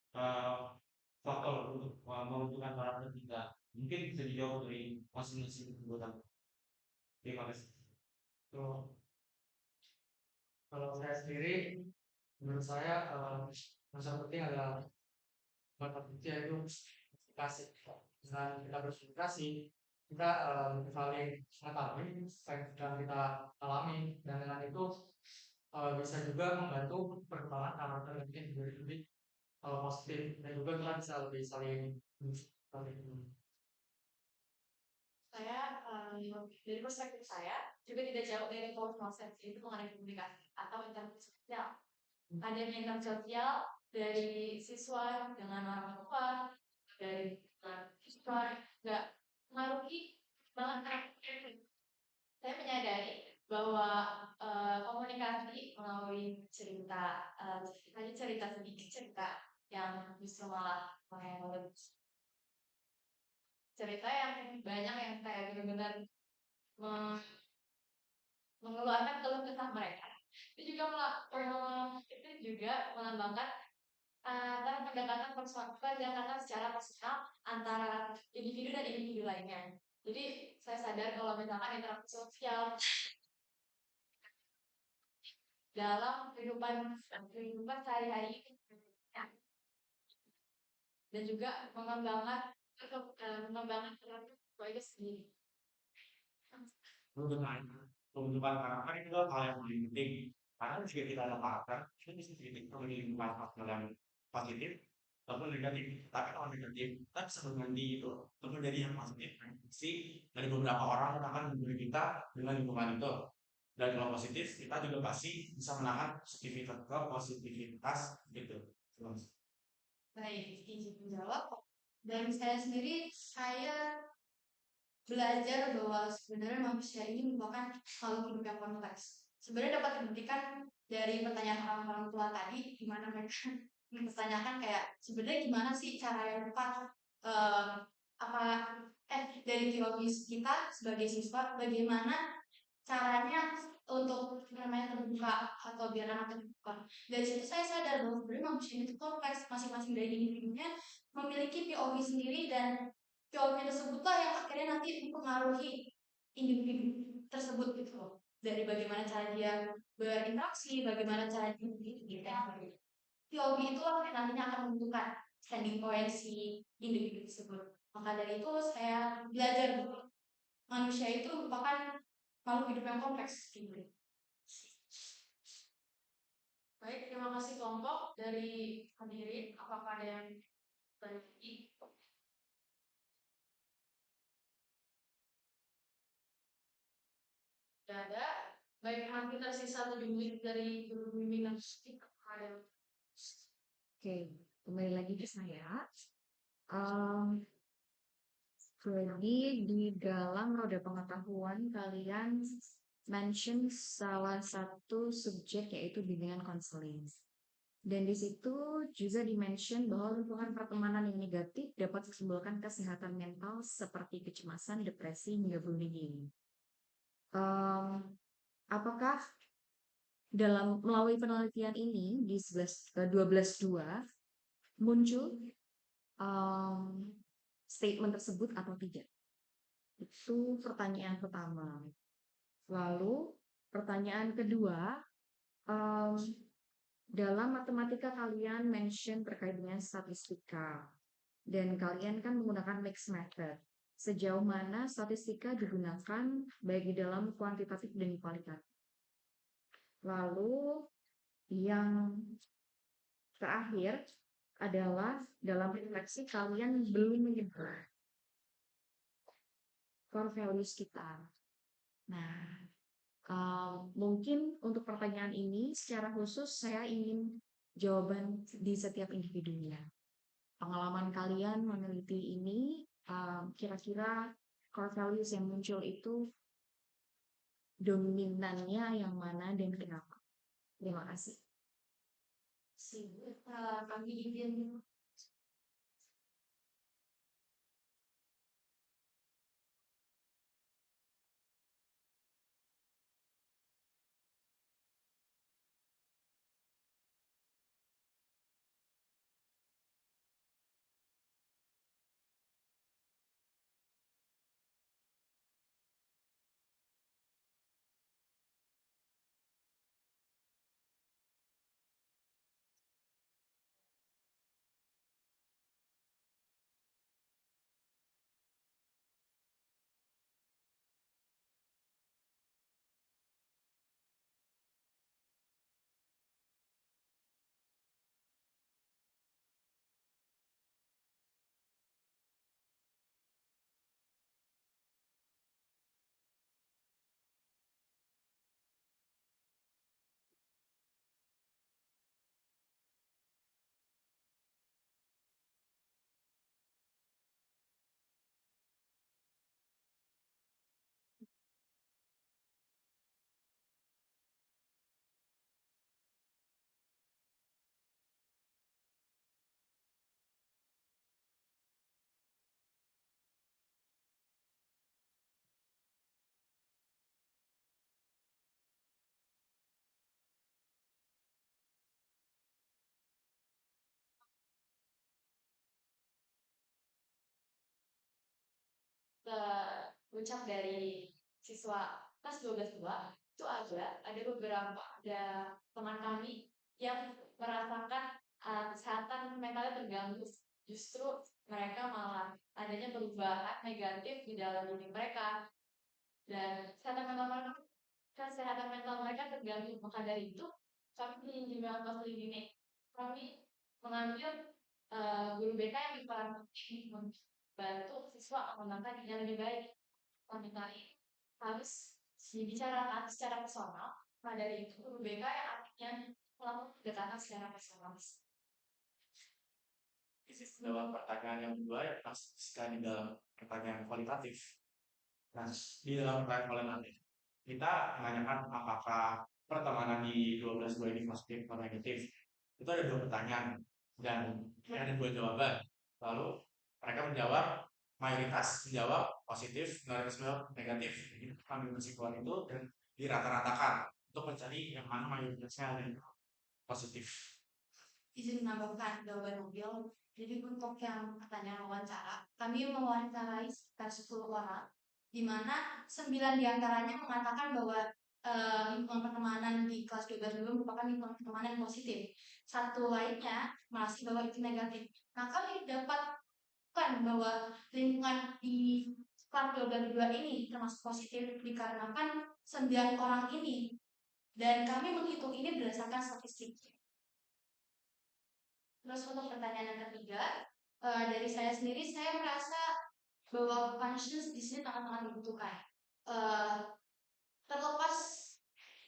Speaker 7: faktor untuk menentukan karakter kita. Mungkin bisa dijawab dari masing-masing anggota. Terima kasih.
Speaker 2: Kalau saya sendiri, menurut saya yang penting adalah berkomunikasi itu komunikasi. Dengan kita berkomunikasi, kita saling mengetahui apa yang sedang kita alami, dan dengan itu bisa juga membantu perkembangan karakter yang lebih positif, dan juga kita bisa lebih saling.
Speaker 1: Saya dari perspektif saya juga tidak jauh dari core konsep itu mengenai komunikasi atau interaksi sosial. Adanya interaksi sosial dari siswa dengan orang tua, dari siswa nggak mengaruhi banget karakter. Saya menyadari bahwa komunikasi melalui cerita sedikit cerita yang bisa malah mengenai cerita yang banyak yang kayak benar-benar mengeluarkan keluh kesah mereka. Itu juga melambangkan pendekatan secara personal antara individu dan individu lainnya. Jadi saya sadar kalau misalkan interaksi sosial dalam kehidupan sehari-hari dan juga mengembangkan itu sendiri.
Speaker 4: Pembentukan karakter itu adalah hal yang paling penting. Karena jika kita ada karakter, kita bisa memiliki karakter yang positif ataupun negatif. Tapi kalau negatif, kita bisa mengganti itu menjadi yang positif. Dari beberapa orang akan memberi kita dengan lingkungan itu. Dan kalau positif, kita juga pasti bisa menahan positivitas gitu.
Speaker 3: Baik, izin menjawab. Dari saya sendiri, saya belajar bahwa sebenarnya manusia ini merupakan makhluk hidup yang kompleks. Sebenarnya dapat dibuktikan dari pertanyaan orang tua tadi, di mana mereka mempertanyakan kayak sebenarnya gimana sih cara yang tepat dari biologis kita sebagai siswa, bagaimana caranya untuk terbuka atau biar anak terbuka. Dari situ saya sadar bahwa sebenarnya manusia itu kompleks, masing-masing dari individunya memiliki POV sendiri, dan POV tersebutlah yang akhirnya nanti mempengaruhi individu tersebut gitu loh. Dari bagaimana cara dia berinteraksi, bagaimana cara dia berinteraksi. POV itulah yang nantinya akan menentukan standing point si individu tersebut. Maka dari itu saya belajar bahwa manusia itu merupakan makhluk hidup yang kompleks gitu.
Speaker 1: Baik, terima kasih kelompok dari hadirin. Apakah ada yang lagi? Tidak ada. baik nanti tersisa 7 menit dari guru bimbingan kepada
Speaker 5: Oke, kembali lagi ke saya. Em, Jadi di dalam roda pengetahuan kalian mention salah satu subjek yaitu bimbingan konseling. Dan di situ juga dimention bahwa lingkungan pertemanan yang negatif dapat menimbulkan kesehatan mental seperti kecemasan, depresi, hingga bullying. Em, Apakah dalam melalui penelitian ini di 12.2 muncul statement tersebut atau tidak? Itu pertanyaan pertama. Lalu pertanyaan kedua, em, dalam matematika kalian mention terkait dengan statistika dan kalian kan menggunakan mixed method. Sejauh mana statistika digunakan baik di dalam kuantitatif dan kualitatif. Lalu yang terakhir adalah dalam refleksi kalian belum menyebut core values kita. Nah, mungkin untuk pertanyaan ini secara khusus saya ingin jawaban di setiap individunya. Pengalaman kalian meneliti ini, kira-kira core values yang muncul itu dominannya yang mana dan kenapa? Terima kasih.
Speaker 3: Kami ingin ucap dari siswa kelas 12 itu ada beberapa teman kami yang merasakan kesehatan mentalnya terganggu. Justru mereka malah adanya perubahan negatif di dalam diri mereka dan kesehatan mental mereka terganggu. Maka dari itu kami di Bimbingan Konseling ini kami mengambil guru BK yang berperan penting membantu siswa mengembangkan yang lebih baik. Komentari harus dibicarakan secara personal. Maka dari itu guru BK yang artinya melakukan pendekatan secara personal.
Speaker 4: Dalam pertanyaan yang kedua yang sekali dalam pertanyaan kualitatif. Nah, di dalam pertanyaan kualitatif kita menanyakan apakah pertemanan di 12.2 ini positif atau negatif. Itu ada 2 pertanyaan dan ada 2 jawaban. Lalu mereka menjawab, mayoritas menjawab positif, minoritas menjawab negatif. Jadi kami kesimpulan itu dan dirata-ratakan untuk mencari yang mana mayoritasnya ada positif.
Speaker 3: izin menambahkan jawaban mobil. Jadi untuk yang pertanyaan wawancara, kami mewawancarai sekitar 10 orang, di mana 9 diantaranya mengatakan bahwa lingkungan pertemanan di kelas 12 dulu merupakan lingkungan pertemanan positif. Satu lainnya masih bahwa itu negatif. Nah, kami dapatkan bahwa lingkungan di kelas 12 ini termasuk positif dikarenakan 9 orang ini, dan kami menghitung ini berdasarkan statistik. Terus untuk pertanyaan yang ketiga, dari saya sendiri, saya merasa bahwa conscious di sini sangat-sangat dibutuhkan. Terlepas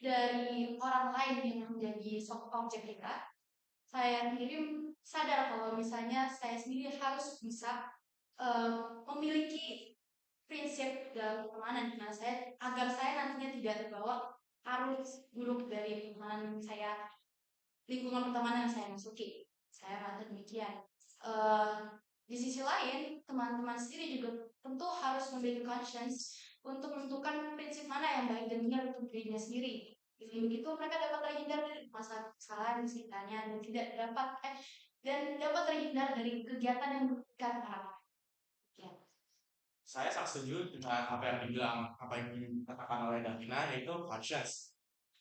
Speaker 3: dari orang lain yang menjadi objek kita, saya sendiri sadar kalau misalnya saya sendiri harus bisa memiliki prinsip dalam pertemanan di mana agar saya nantinya tidak terbawa arus buruk dari pertemanan saya, lingkungan pertemanan yang saya masuki. Saya rasa demikian. Di sisi lain, teman-teman sendiri juga tentu harus memiliki conscience untuk menentukan prinsip mana yang baik dan benar untuk dirinya sendiri. Dengan begitu mereka dapat terhindar dari masalah kesalahan di sekitarnya dan dapat terhindar dari kegiatan yang merugikan orang lain. Ya.
Speaker 4: Saya sangat setuju dengan apa yang dikatakan oleh Davina, yaitu conscience.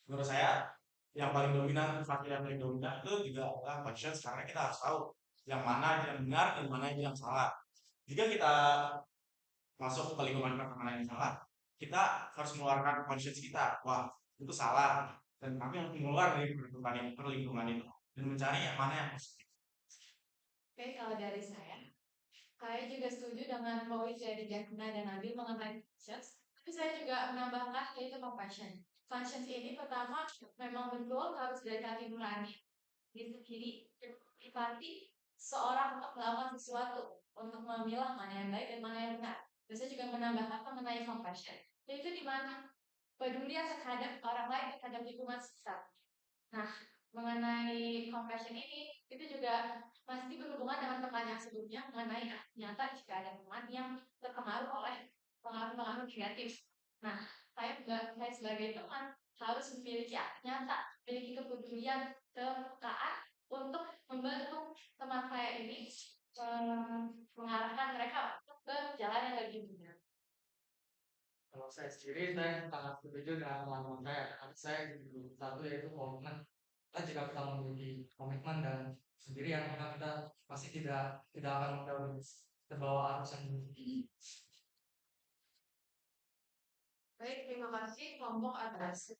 Speaker 4: Menurut saya yang paling dominan, faktor yang paling dominan itu juga adalah conscience, karena kita harus tahu yang mana yang benar dan mana yang salah. Jika kita masuk ke lingkungan pertemanan yang salah, kita harus mengeluarkan conscience kita, wah itu salah, dan kami harus keluar dari perlingkungan itu dan mencari yang mana yang positif.
Speaker 1: Oke, kalau dari saya juga setuju dengan poin dari Davina dan Nabil mengenai conscience, tapi saya juga menambahkan yaitu compassion. Conscience ini pertama memang betul harus dari hati nurani diri sendiri, empati seorang untuk melakukan sesuatu, untuk memilah mana yang baik dan mana yang benar. Dan saya juga menambahkan mengenai compassion, yaitu di mana peduli terhadap orang lain, terhadap lingkungan sekitar. Nah, mengenai compassion ini, itu juga pasti berhubungan dengan pertanyaan sebelumnya mengenai ternyata jika ada teman yang terpengaruh oleh pengaruh-pengaruh negatif. Nah, saya sebagai teman harus memiliki nyata, memiliki kepedulian, kepekaan untuk membantu teman saya ini mengarahkan mereka ke jalan yang lebih benar.
Speaker 2: Kalau saya sendiri, saya sangat setuju dengan teman-teman saya. Karena saya satu yaitu komitmen. Kita jika kita memiliki komitmen dan sendirian, maka kita pasti tidak akan terbawa arus yang tinggi.
Speaker 1: Baik, terima kasih kelompok atas.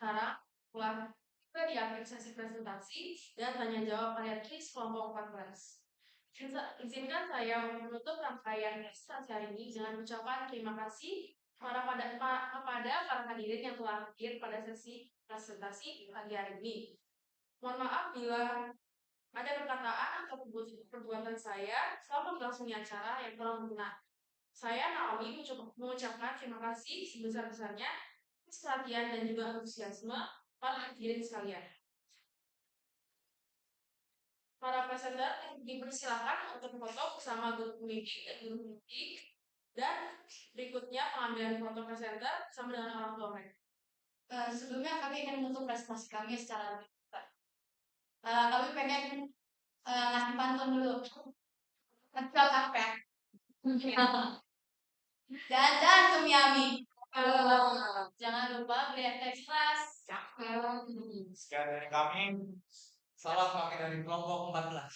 Speaker 1: Sekarang kita di akhir sesi presentasi dan tanya jawab kalian tulis kelompok 14. Izinkan saya menutup rangkaian presentasi hari ini dengan mengucapkan terima kasih kepada para hadirin yang telah hadir pada sesi presentasi pagi hari ini. Mohon maaf bila ada perkataan atau perbuatan saya selama berlangsungnya acara yang kurang berkenan. Saya Naomi mengucapkan terima kasih sebesar-besarnya atas perhatian dan juga antusiasme para hadirin sekalian. Para presenter dipersilakan untuk foto bersama guru pembimbing dan guru pembimbing, dan berikutnya pengambilan foto presenter bersama dengan orang tua mereka.
Speaker 3: Sebelumnya kami ingin menutup presentasi kami secara terbuka. Kami pengen ngasih pantun dulu. Kecil apa? Dan Sumiami. Jangan lupa beli teks kelas.
Speaker 4: Sekian dari kami.
Speaker 2: Salam kami dari kelompok 14.